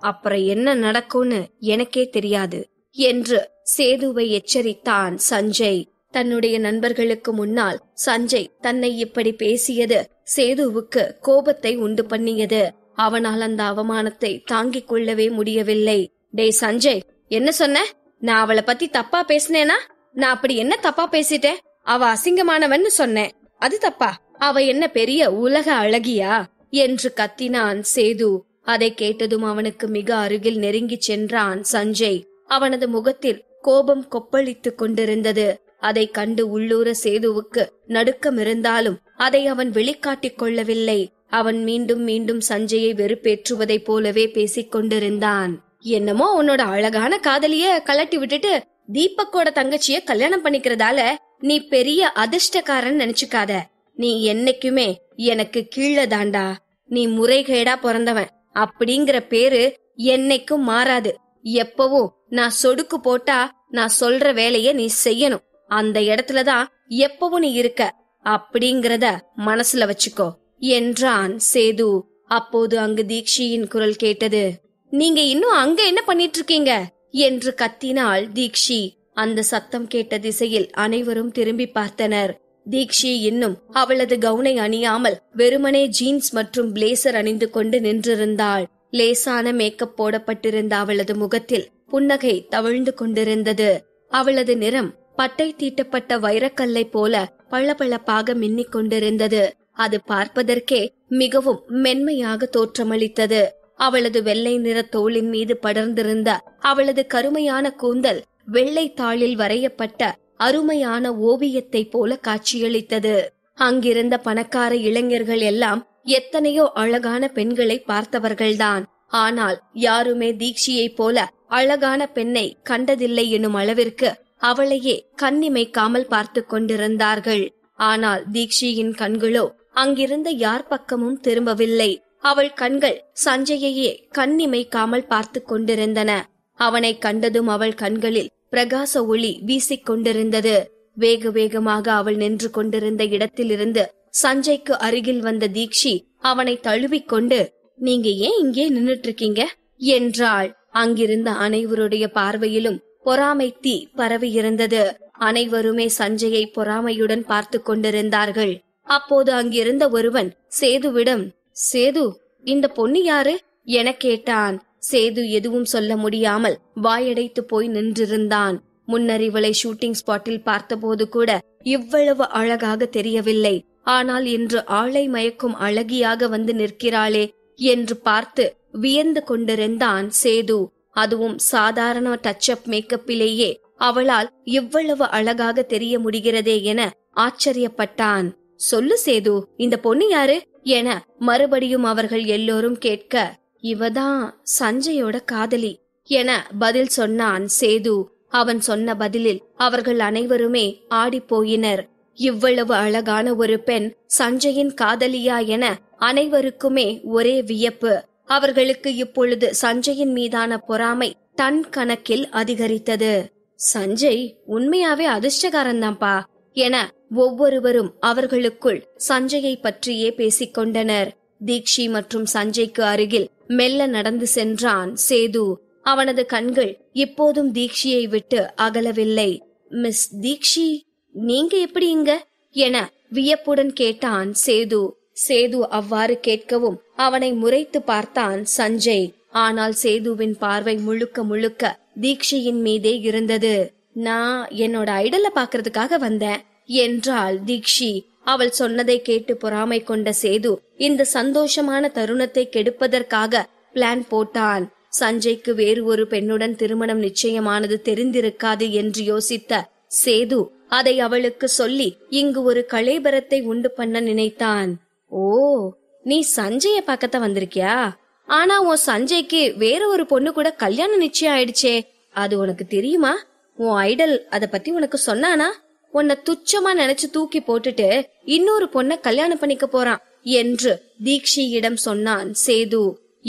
அப்புறம் என்ன நடக்கும்னு எனக்கே தெரியாது என்று சேதுவை எச்சரித்தான் சஞ்சய். தன்னுடைய நண்பர்களுக்கு முன்னால் சஞ்சய் தன்னை இப்படி பேசியது சேதுவுக்கு கோபத்தை உண்டு பண்ணியது. அவனால் அந்த அவமானத்தை தாங்கிக் கொள்ளவே முடியவில்லை. டேய் சஞ்சய், என்ன சொன்ன? நான் அவளை பத்தி தப்பா பேசினேனா? நான் அப்படி என்ன தப்பா பேசிட்டேன்? அவ அசிங்கமானவன்னு சொன்னேன், அது தப்பா? அவ என்ன பெரிய உலக அழகியா என்று கத்தினான் சேது. அதை கேட்டதும் அவனுக்கு மிக அருகில் நெருங்கி சென்றான் சஞ்சய். அவனது முகத்தில் கோபம் கொப்பளித்துக் கொண்டிருந்தது. அதை கண்டு உள்ளூர சேதுவுக்கு நடுக்கம் இருந்தாலும் அதை அவன் வெளிக்காட்டிக் கொள்ளவில்லை. அவன் மீண்டும் மீண்டும் சஞ்சயை வெறுப்பேற்றுவதைப் போலவே பேசிக் கொண்டிருந்தான். என்னமோ உன்னோட அழகான காதலிய கலட்டி விட்டுட்டு தீபக்கோட தங்கச்சிய கல்யாணம் பண்ணிக்கிறதால நீ பெரிய அதிர்ஷ்டக்காரன் நினைச்சுக்காத. நீ என்னைக்குமே எனக்கு கீழே தாண்டா. நீ முறைகேடா பிறந்தவன் அப்படிங்கிற பேரு என்னைக்கும் மாறாது. எப்பவும் நான் சொடுக்கு போட்டா நான் சொல்ற வேலைய நீ செய்யணும். அந்த இடத்துலதான் எப்பவும் நீ இருக்க அப்படிங்கறத மனசுல வச்சுக்கோ என்றான் சேது. அப்போது அங்கு தீக்ஷியின் குரல் கேட்டது. நீங்க இன்னும் அங்க என்ன பண்ணிட்டு இருக்கீங்க என்று கத்தினாள் தீக்ஷி. அந்த சத்தம் கேட்ட திசையில் அனைவரும் திரும்பி பார்த்தனர். தீக்ஷி இன்னும் அவளது கவுனை அணியாமல் வெறுமனே ஜீன்ஸ் மற்றும் பிளேசர் அணிந்து கொண்டு நின்றிருந்தாள். லேசான மேக்கப் போடப்பட்டிருந்த அவளது முகத்தில் புன்னகை தவழ்ந்து கொண்டிருந்தது. அவளது நிறம் பட்டை தீட்டப்பட்ட வைரக்கல்லை போல பளபளப்பாக மின்னிக் கொண்டிருந்தது. அது பார்ப்பதற்கே மிகவும் மென்மையாக தோற்றமளித்தது. அவளது வெள்ளை நிற தோளின் மீது படர்ந்திருந்த அவளது கருமையான கூந்தல் வெள்ளை தாளில் வரையப்பட்ட அருமையான ஓவியத்தை போல காட்சியளித்தது. அங்கிருந்த பணக்கார இளைஞர்கள் எல்லாம் எத்தனையோ அழகான பெண்களை பார்த்தவர்கள்தான். ஆனால் யாருமே தீக்ஷியை போல அழகான பெண்ணை கண்டதில்லை எனும் அளவிற்கு அவளையே கண்ணிமைக்காமல் பார்த்து கொண்டிருந்தார்கள். ஆனால் தீக்ஷியின் கண்களோ அங்கிருந்த யார் பக்கமும் திரும்பவில்லை. அவள் கண்கள் சஞ்சயையே கண்ணிமைக்காமல் பார்த்து கொண்டிருந்தன. அவனை கண்டதும் அவள் கண்களில் பிரகாச ஒளி வீசிக் கொண்டிருந்தது. வேக வேகமாக அவள் நின்று கொண்டிருந்த இடத்திலிருந்து சஞ்சய்க்கு அருகில் வந்த தீக்ஷி அவனை தழுவிக்கொண்டு, நீங்க ஏன் இங்கே நின்னுட்டு இருக்கீங்க என்றாள். அங்கிருந்த அனைவருடைய பார்வையிலும் பொறாமை தீ பரவி இருந்தது. அனைவருமே சஞ்சயை பொறாமையுடன் பார்த்து கொண்டிருந்தார்கள். அப்போது அங்கிருந்த ஒருவன் சேதுவிடம், சேது, இந்த பொண்ணு யாரு என கேட்டான். சேது எதுவும் சொல்ல முடியாமல் வாயடைத்து போய் நின்றிருந்தான். முன்னர் இவளை ஷூட்டிங் ஸ்பாட்டில் பார்த்தபோது கூட இவ்வளவு அழகாக தெரியவில்லை. ஆனால் இன்று ஆளை மயக்கும் அழகியாக வந்து நிற்கிறாளே என்று பார்த்து வியந்து கொண்டிருந்தான் சேது. அதுவும் சாதாரண டச்சப் மேக்கப்பிலேயே அவளால் இவ்வளவு அழகாக தெரிய முடிகிறதே என ஆச்சரியப்பட்டான். சொல்லு சேது, இந்த பொண்ணு யாரு என மறுபடியும் அவர்கள் எல்லோரும் கேட்க, இவதான் சஞ்சயோட காதலி என பதில் சொன்னான் சேது. அவன் சொன்ன பதிலில் அவர்கள் அனைவருமே ஆடிப்போயினர். இவ்வளவு அழகான ஒரு பெண் சஞ்சயின் காதலியா என அனைவருக்குமே ஒரே வியப்பு. அவர்களுக்கு இப்பொழுது சஞ்சயின் மீதான பொறாமை டன் கணக்கில் அதிகரித்தது. சஞ்சய் உண்மையாவே அதிர்ஷ்டக்காரன்தான்ப்பா என ஒவ்வொருவரும் அவர்களுக்குள் சஞ்சயை பற்றியே பேசிக்கொண்டனர். தீக்ஷி மற்றும் சஞ்சய்க்கு அருகில் மெல்ல நடந்து சென்றான் சேது. அவனது கண்கள் இப்போதும் தீக்ஷியை விட்டு அகலவில்லை. மிஸ் தீக்ஷி, நீங்க எப்படி இங்க என வியப்புடன் கேட்டான் சேது. சேது அவ்வாறு கேட்கவும் அவனை முறைத்து பார்த்தான் சஞ்சய். ஆனால் சேதுவின் பார்வை முழுக்க முழுக்க தீக்ஷியின் மீதே இருந்தது. நான் என்னோட ஐடல பாக்குறதுக்காக வந்தேன் என்றாள் தீக்ஷி. அவள் சொன்னதை கேட்டு பொறாமை கொண்ட சேது இந்த சந்தோஷமான தருணத்தை கெடுப்பதற்காக பிளான் போட்டான். சஞ்சய்க்கு வேறு ஒரு பெண்ணுடன் திருமணம் நிச்சயமானது தெரிந்திருக்காது என்று யோசித்த சேது அதை அவளுக்கு சொல்லி இங்கு ஒரு கலேபரத்தை உண்டு பண்ண நினைத்தான். ஓ, நீ சஞ்சய பக்கத்த வந்திருக்கியா? ஆனா உன் சஞ்சய்க்கு வேற ஒரு பொண்ணு கூட கல்யாணம் நிச்சயம் ஆயிடுச்சே, அது உனக்கு தெரியுமா? உன் ஐடல் அத பத்தி உனக்கு சொன்னானா? உன்னை துச்சமா நினைச்சு தூக்கி போட்டுட்டு இன்னொரு பொண்ண கல்யாணம் பண்ணிக்க போறான் என்று தீக்ஷியிடம் சொன்னான் சேது.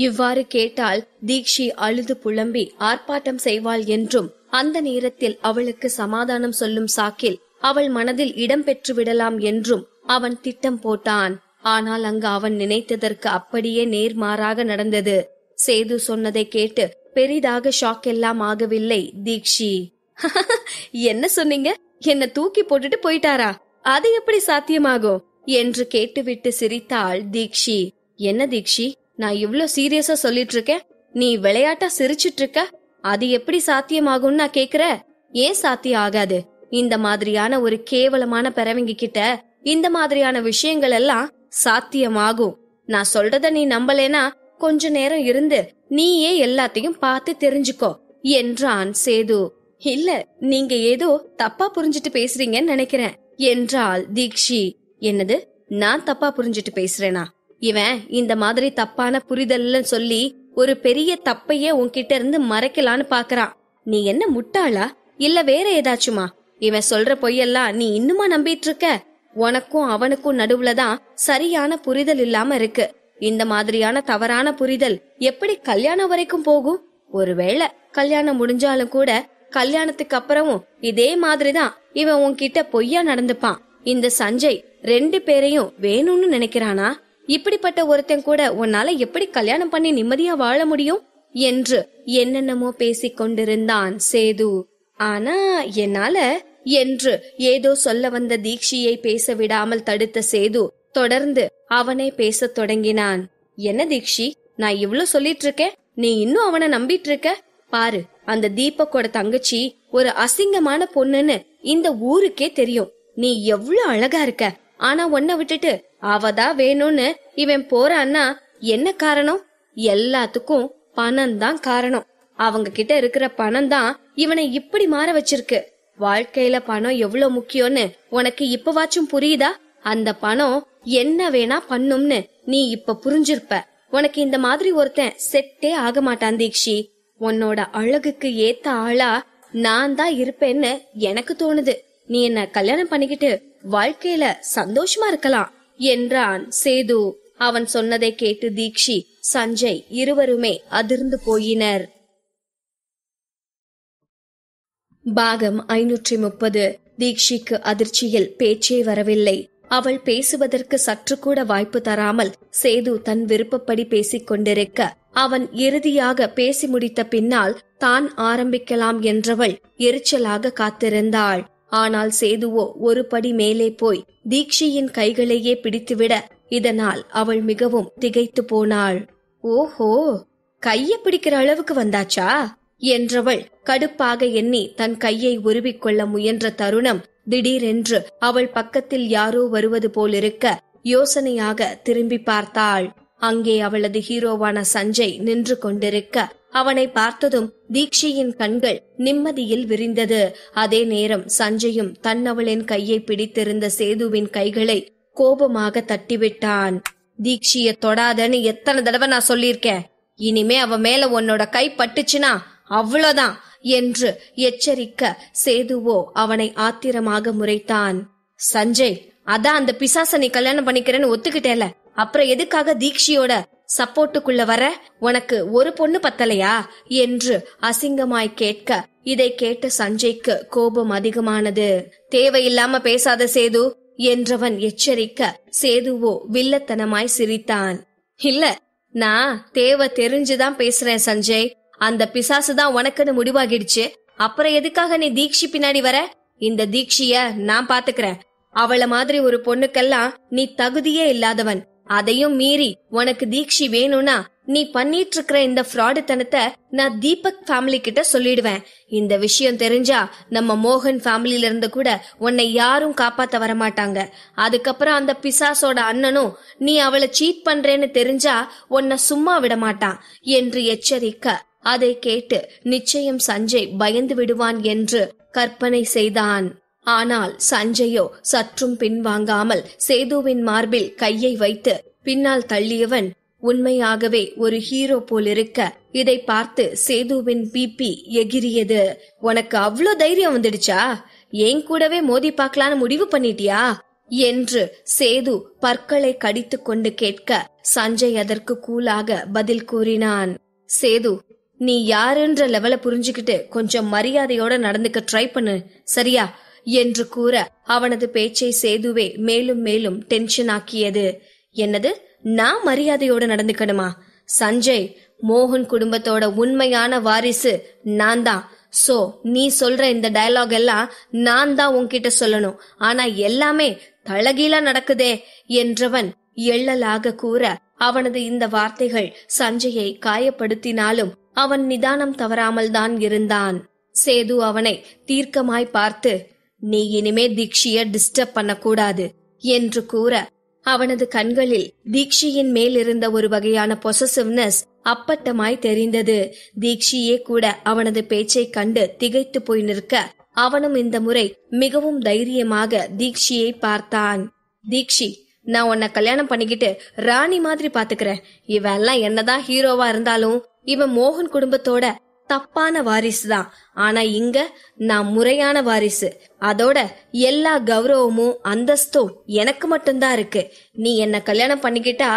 இவ்வாறு கேட்டால் தீக்ஷி அழுது புலம்பி ஆர்ப்பாட்டம் செய்வாள் என்றும் அந்த நேரத்தில் அவளுக்கு சமாதானம் சொல்லும் சாக்கில் அவள் மனதில் இடம் பெற்று விடலாம் என்றும் அவன் திட்டம் போட்டான். ஆனால் அங்கு அவன் நினைத்ததற்கு அப்படியே நேர்மாறாக நடந்தது. சேது சொன்னதை கேட்டு பெரிதாக ஷாக் எல்லாம் ஆகவில்லை தீக்ஷி. என்ன சொன்னீங்க? என்ன தூக்கி போட்டுட்டு போயிட்டாரா? அது எப்படி சாத்தியமாகும் என்று கேட்டுவிட்டு சிரித்தாள் தீக்ஷி. என்ன தீக்ஷி, நான் இவ்ளோ சீரியஸா சொல்லிட்டு இருக்கேன், நீ விளையாட்டா சிரிச்சிட்டு இருக்க. அது எப்படி சாத்தியமாகும் நான் கேக்குற? ஏன் சாத்தியம் ஆகாது? இந்த மாதிரியான ஒரு கேவலமான பிறவங்க கிட்ட இந்த மாதிரியான விஷயங்கள் எல்லாம் சாத்தியமாகும். நான் சொல்றத நீ நம்பலேனா கொஞ்ச நேரம் இருந்து நீயே எல்லாத்தையும் பார்த்து தெரிஞ்சுக்கோ என்றான் சேது. இல்ல, நீங்க ஏதோ தப்பா புரிஞ்சிட்டு பேசுறீங்கன்னு நினைக்கிறேன் என்றாள் தீக்ஷி. என்னது, நான் தப்பா புரிஞ்சிட்டு பேசுறேனா? இவன் இந்த மாதிரி தப்பான புரிதல்னு சொல்லி ஒரு பெரிய தப்பையே உன்கிட்ட இருந்து மறைக்கலான்னு பாக்குறான். நீ என்ன முட்டாளா இல்ல வேற ஏதாச்சுமா? இவன் சொல்ற பொய்யெல்லாம் நீ இன்னுமா நம்பிட்டு இருக்க? உனக்கும் அவனுக்கும் நடுவுலதான் சரியான புரிதல் இல்லாம இருக்கு. இந்த மாதிரியான தவறான புரிதல் எப்படி கல்யாணம் வரைக்கும் போகும்? ஒருவேளை கல்யாணம் முடிஞ்சாலும் கூட கல்யாணத்துக்கு அப்புறமும் இதே மாதிரிதான் இவன் உன்கிட்ட பொய்யா நடந்துப்பான். இந்த சஞ்சய் 2 பேரையும் வேணும்னு நினைக்கிறானா? இப்படிப்பட்ட ஒருத்தன் கூட உன்னால எப்படி கல்யாணம் பண்ணி நிம்மதியா வாழ முடியும் என்று என்னென்னமோ பேசிக் கொண்டிருந்தான் சேது. ஆனா என்னால என்று ஏதோ சொல்ல வந்த தீக்ஷியை பேச விடாமல் தடுத்த சேது தொடர்ந்து அவனை பேசத் தொடங்கினான். என்ன தீக்ஷி, நான் இவ்ளோ சொல்லிட்டு இருக்கேன், நீ இன்னும் அவனை நம்பிட்டு இருக்க? பாரு, அந்த தீபக்கோட தங்கச்சி ஒரு அசிங்கமான பொண்ணுன்னு இந்த ஊருக்கே தெரியும். நீ எவ்வளவு அழகா இருக்க. ஆனா உன்னை விட்டுட்டு அவதான் வேணும்னு இவன் போறான்னா என்ன காரணம்? எல்லாத்துக்கும் பணம் தான் காரணம். அவங்க கிட்ட இருக்கிற பணம் தான் இவனை இப்படி மாற வச்சிருக்கு. வாழ்க்கையில பணம் எவ்வளவு முக்கியம்னு உனக்கு இப்பவாச்சும் புரியுதா? அந்த பணம் என்ன வேணா பண்ணும்னு நீ இப்ப புரிஞ்சிருப்ப. உனக்கு இந்த மாதிரி ஒருத்தன் செட்டே ஆக மாட்டான் தீக்ஷி. உன்னோட அழகுக்கு ஏத்த ஆளா நான் தான் இருப்பேன்னு எனக்கு தோணுது. நீ என்ன கல்யாணம் பண்ணிக்கிட்டு வாழ்க்கையில சந்தோஷமா இருக்கலாம் என்றான் சேது. அவன் சொன்னதை கேட்டு தீக்ஷி, சஞ்சய் இருவருமே அதிர்ந்து போயினர். பாகம் 530. தீக்ஷிக்கு அதிர்ச்சியில் பேச்சே வரவில்லை. அவள் பேசுவதற்கு சற்று கூட வாய்ப்பு தராமல் சேது தன் விருப்பப்படி பேசிக் கொண்டிருக்க அவன் இறுதியாக பேசி முடித்த பின்னால் தான் ஆரம்பிக்கலாம் என்றவள் எரிச்சலாக காத்திருந்தாள். ஆனால் சேதுவோ ஒரு படி மேலே போய் தீக்ஷியின் கைகளையே பிடித்துவிட இதனால் அவள் மிகவும் திகைத்து போனாள். ஓஹோ, கைய பிடிக்கிற அளவுக்கு வந்தாச்சா என்றவள் கடுப்பாக எண்ணி தன் கையை உருவிக்கொள்ள முயன்ற தருணம் திடீரென்று அவள் பக்கத்தில் யாரோ வருவது போலிருக்க யோசனையாக திரும்பி பார்த்தாள். அங்கே அவளது ஹீரோவான சஞ்சய் நின்று கொண்டிருக்க அவனை பார்த்ததும் தீக்ஷியின் கண்கள் நிம்மதியில் விரிந்தது. அதே நேரம் சஞ்சயும் தன்னவளின் கையை பிடித்திருந்த சேதுவின் கைகளை கோபமாக தட்டிவிட்டான். தீக்ஷிய தொடாதன்னு எத்தனை தடவை நான் சொல்லியிருக்கேன். இனிமே அவ மேல உன்னோட கை பட்டுச்சுனா அவ்வளவுதான் என்று எச்சரிக்க சேதுவோ அவனை ஆத்திரமாக முறைத்தான். சஞ்சய், அதான் அந்த பிசாச நீ கல்யாணம் பண்ணிக்கிறேன்னு ஒத்துக்கிட்டேல, அப்புறம் எதுக்காக தீக்ஷியோட சப்போர்ட்டுக்குள்ள வர? உனக்கு ஒரு பொண்ணு பத்தலையா என்று அசிங்கமாய் கேட்க, இதை கேட்ட சஞ்சய்க்கு கோபம் அதிகமானது. தேவையில்லாம பேசாத சேது என்றவன் எச்சரிக்க, சேதுவோ வில்லத்தனமாய் சிரித்தான். இல்ல, நான் தேவை தெரிஞ்சுதான் பேசுறேன் சஞ்சய். அந்த பிசாசுதான் உனக்குன்னு முடிவாகிடுச்சு. அப்புறம் எதுக்காக நீ தீக்ஷி பின்னாடி வர? இந்த தீக்ஷிய நான் பாத்துக்கிறேன். அவள மாதிரி ஒரு பொண்ணுக்கெல்லாம் நீ தகுதியே இல்லாதவன். அதையும் மீறி உனக்கு தீக்ஷி வேணும்னா நீ பண்ணிட்டு இருக்கிற இந்த ஃப்ராடுத்தனத்தை நான் தீபக் ஃபேமிலி கிட்ட சொல்லிடுவேன். இந்த விஷயம் தெரிஞ்சா நம்ம மோகன் ஃபேமிலில இருந்து கூட உன்னை யாரும் காப்பாத்த வரமாட்டாங்க. அதுக்கப்புறம் அந்த பிசாசோட அண்ணனும் நீ அவளை சீட் பண்றேன்னு தெரிஞ்சா உன்னை சும்மா விட மாட்டான் என்று எச்சரிக்க, அதை கேட்டு நிச்சயம் சஞ்சய் பயந்து விடுவான் என்று கற்பனை செய்தான். ஆனால் சஞ்சயோ சற்றும் பின்வாங்காமல் சேதுவின் மார்பில் கையை வைத்து பின்னால் தள்ளியவன் உண்மையாகவே ஒரு ஹீரோ போல் இருக்க, இதை பார்த்து சேதுவின் பிபி எகிரியது. உனக்கு அவ்ளோ தைரியம் வந்துடுச்சா? என் கூடவே மோதி பார்க்கலான்னு முடிவு பண்ணிட்டியா என்று சேது பற்களை கடித்து கொண்டு கேட்க, சஞ்சய் அதற்கு கூலாக பதில் கூறினான். சேது, நீ யாருன்ற லெவல புரிஞ்சுக்கிட்டு கொஞ்சம் மரியாதையோட நடந்துக்க ட்ரை பண்ணு, சரியா என்று கூற, அவனது பேச்சை சேதுவே மேலும் மேலும் டென்ஷன் ஆக்கியது. என்னது, நான் மரியாதையோட நடந்துக்கணுமா? சஞ்சய், மோகன் குடும்பத்தோட உண்மையான வாரிசு நான் தான். சோ நீ சொல்ற இந்த டயலாக் எல்லாம் நான் தான் உன்கிட்ட சொல்லணும். ஆனா எல்லாமே தலகீழா நடக்குதே என்றவன் எள்ளலாக கூற, அவனது இந்த வார்த்தைகள் சஞ்சயை காயப்படுத்தினாலும் அவன் நிதானம் தவறாமல் தான் இருந்தான். சேது அவனை தீர்க்கமாய் பார்த்து, நீ இனிமே தீக்ஷிய டிஸ்டர்ப் பண்ணக்கூடாது என்று கூற, அவனது கண்களில் தீக்ஷியின் மேல் இருந்த ஒரு வகையான பொசசிவ்னஸ் அப்பட்டமாய் தெரிந்தது. தீக்ஷியே கூட அவனது பேச்சை கண்டு திகைத்து போய் நிற்க, அவனும் இந்த முறை மிகவும் தைரியமாக தீக்ஷியை பார்த்தான். தீக்ஷி, நான் உன்னை கல்யாணம் பண்ணிக்கிட்டு ராணி மாதிரி பாத்துக்கிறேன். இவன் எல்லாம் என்னதான் ஹீரோவா இருந்தாலும் இவன் மோகன் குடும்பத்தோட தப்பான வாரிசு தான். ஆனா இங்க நான் முறையான வாரிசு. அதோட எல்லா கௌரவமும் அந்தஸ்தும் எனக்கு மட்டும்தான் இருக்கு. நீ என்ன கல்யாணம் பண்ணிக்கிட்டா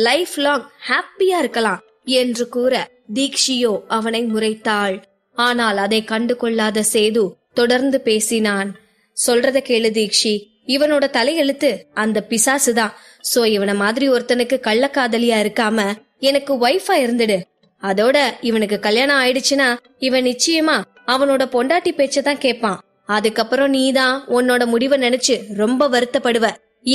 லைஃப் லாங் ஹாப்பியா இருக்கலாம் என்று கூற, தீக்ஷியோ அவனை முறைத்தாள். ஆனால் அதை கண்டு கொள்ளாத சேது தொடர்ந்து பேசினான். சொல்றத கேளு தீக்ஷி, இவனோட தலையெழுத்து அந்த பிசாசுதான். சோ இவன மாதிரி ஒருத்தனுக்கு கள்ளக்காதலியா இருக்காம எனக்கு ஒய்ஃபா இருந்துடு. அதோட இவனுக்கு கல்யாணம் ஆயிடுச்சுன்னா இவன் நிச்சயமா அவனோட பொண்டாட்டி பேச்சதான் கேட்பான். அதுக்கப்புறம் நீதான் உன்னோட முடிவை நினைச்சு ரொம்ப வருத்தப்படுவ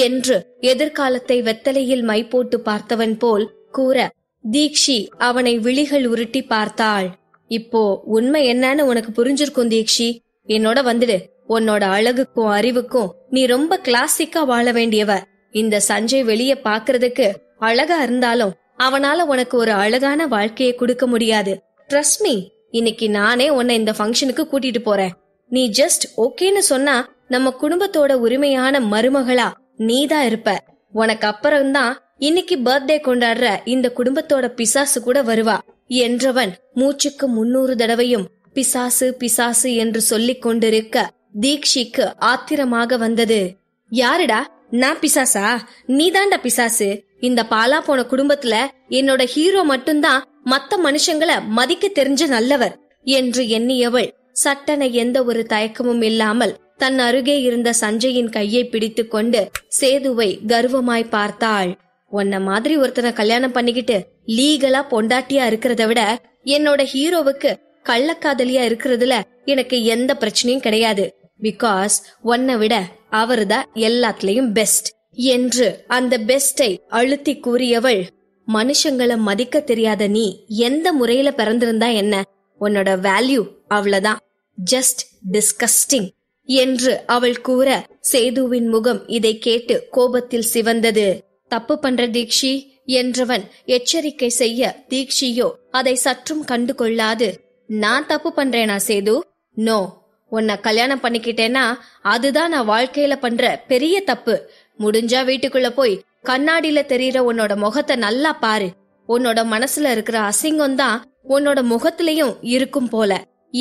என்று எதிர்காலத்தை வெத்தலையில் மை போட்டு பார்த்தவன் போல் கூற, தீக்ஷி அவனை விழிகள் உருட்டி பார்த்தாள். இப்போ உண்மை என்னன்னு உனக்கு புரிஞ்சிருக்கும் தீக்ஷி. என்னோட வந்துடு. உன்னோட அழகுக்கும் அறிவுக்கும் நீ ரொம்ப கிளாசிக்கா வாழ வேண்டியவ. இந்த சஞ்சய் வெளிய பாக்குறதுக்கு அழகா இருந்தாலும் அவனால உனக்கு ஒரு அழகான வாழ்க்கையை கொடுக்க முடியாது. ட்ரஸ்ட் மீ, இன்னைக்கு நானே உன்னை இந்த ஃபங்க்ஷனுக்கு கூட்டிட்டு போறேன். நீ ஜஸ்ட் ஓகேன்னு சொன்னா நம்ம குடும்பத்தோட உரிமையான மருமகளா நீதான் இருப்ப. உனக்கு அப்புறம்தான் இன்னைக்கு பர்த்டே கொண்டாடுற இந்த குடும்பத்தோட பிசாசு கூட வருவா என்றவன் மூச்சுக்கு 300 தடவையும் பிசாசு பிசாசு என்று சொல்லிக் கொண்டிருக்க, தீக்ஷிக்கு ஆத்திரமாக வந்தது. யாருடா நான் பிசாசா? நீதாண்டா பிசாசு. இந்த பாலா போன குடும்பத்துல என்னோட ஹீரோ மட்டும்தான் மத்த மனுஷங்களை மதிக்க தெரிஞ்ச நல்லவர் என்று எண்ணியவள் சட்டென எந்த ஒரு தயக்கமும் இல்லாமல் தன் அருகே இருந்த சஞ்சயின் கையை பிடித்து கொண்டு சேதுவை கர்வமாய் பார்த்தாள். உன்ன மாதிரி ஒருத்தனை கல்யாணம் பண்ணிக்கிட்டு லீகலா பொண்டாட்டியா இருக்கிறத விட என்னோட ஹீரோவுக்கு கள்ளக்காதலியா இருக்கிறதுல எனக்கு எந்த பிரச்சனையும் கிடையாது. பிகாஸ் உன்னை விட அவர்தான் எல்லாத்துலயும் பெஸ்ட் என்று அந்த பெஸ்டை அழுத்தி கூறியவள், மனுஷங்களை மதிக்க தெரியாத நீ எந்த முறையில பிறந்திருந்தா என்ன? உன்னோட வேல்யூ அவ்வளவுதான். ஜஸ்ட் டிஸ்கஸ்டிங் என்று அவள் கூற, சேதுவின் முகம் இதை கேட்டு கோபத்தில் சிவந்தது. தப்பு பண்ற தீக்ஷி என்றவன் எச்சரிக்கை செய்ய, தீக்ஷியோ அதை சற்றும் கண்டு கொள்ளாது. நான் தப்பு பண்றேனா சேது? நோ. உன்னை கல்யாணம் பண்ணிக்கிட்டேன்னா அதுதான் நான் வாழ்க்கையில பண்ற பெரிய தப்பு. முடிஞ்சா வீட்டுக்குள்ள போய் கண்ணாடியில தெரியற உன்னோட முகத்தை நல்லா பாரு. உன்னோட மனசுல இருக்கிற அசிங்கம் தான் உன்னோட முகத்திலையும் இருக்கும் போல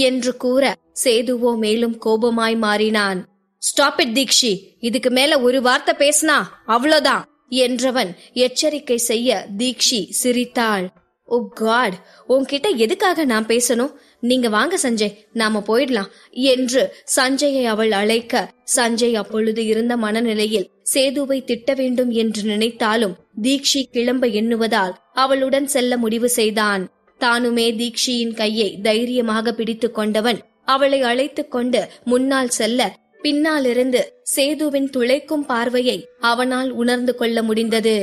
என்று கூற, சேதுவோ மேலும் கோபமாய் மாறினான். ஸ்டாப் இட் தீக்ஷி, இதுக்கு மேல ஒரு வார்த்தை பேசினா அவ்வளவுதான் என்றவன் எச்சரிக்கை செய்ய தீக்ஷி சிரித்தாள். ஓ காட், உன்கிட்ட எதுக்காக நான் பேசணும்? நீங்க வாங்க சஞ்சய், நாம போயிடலாம் என்று சஞ்சயை அவள் அழைக்க, சஞ்சய் அப்பொழுது இருந்த மனநிலையில் சேதுவை திட்ட வேண்டும் என்று நினைத்தாலும் தீக்ஷி கிளம்ப எண்ணுவதால் அவளுடன் செல்ல முடிவு செய்தான். தானுமே தீக்ஷியின் கையை தைரியமாக பிடித்து கொண்டவன் அவளை அழைத்து கொண்டு முன்னால் செல்ல, பின்னாலிருந்து சேதுவின் துளைக்கும் பார்வையை அவனால் உணர்ந்து கொள்ள முடிந்தது.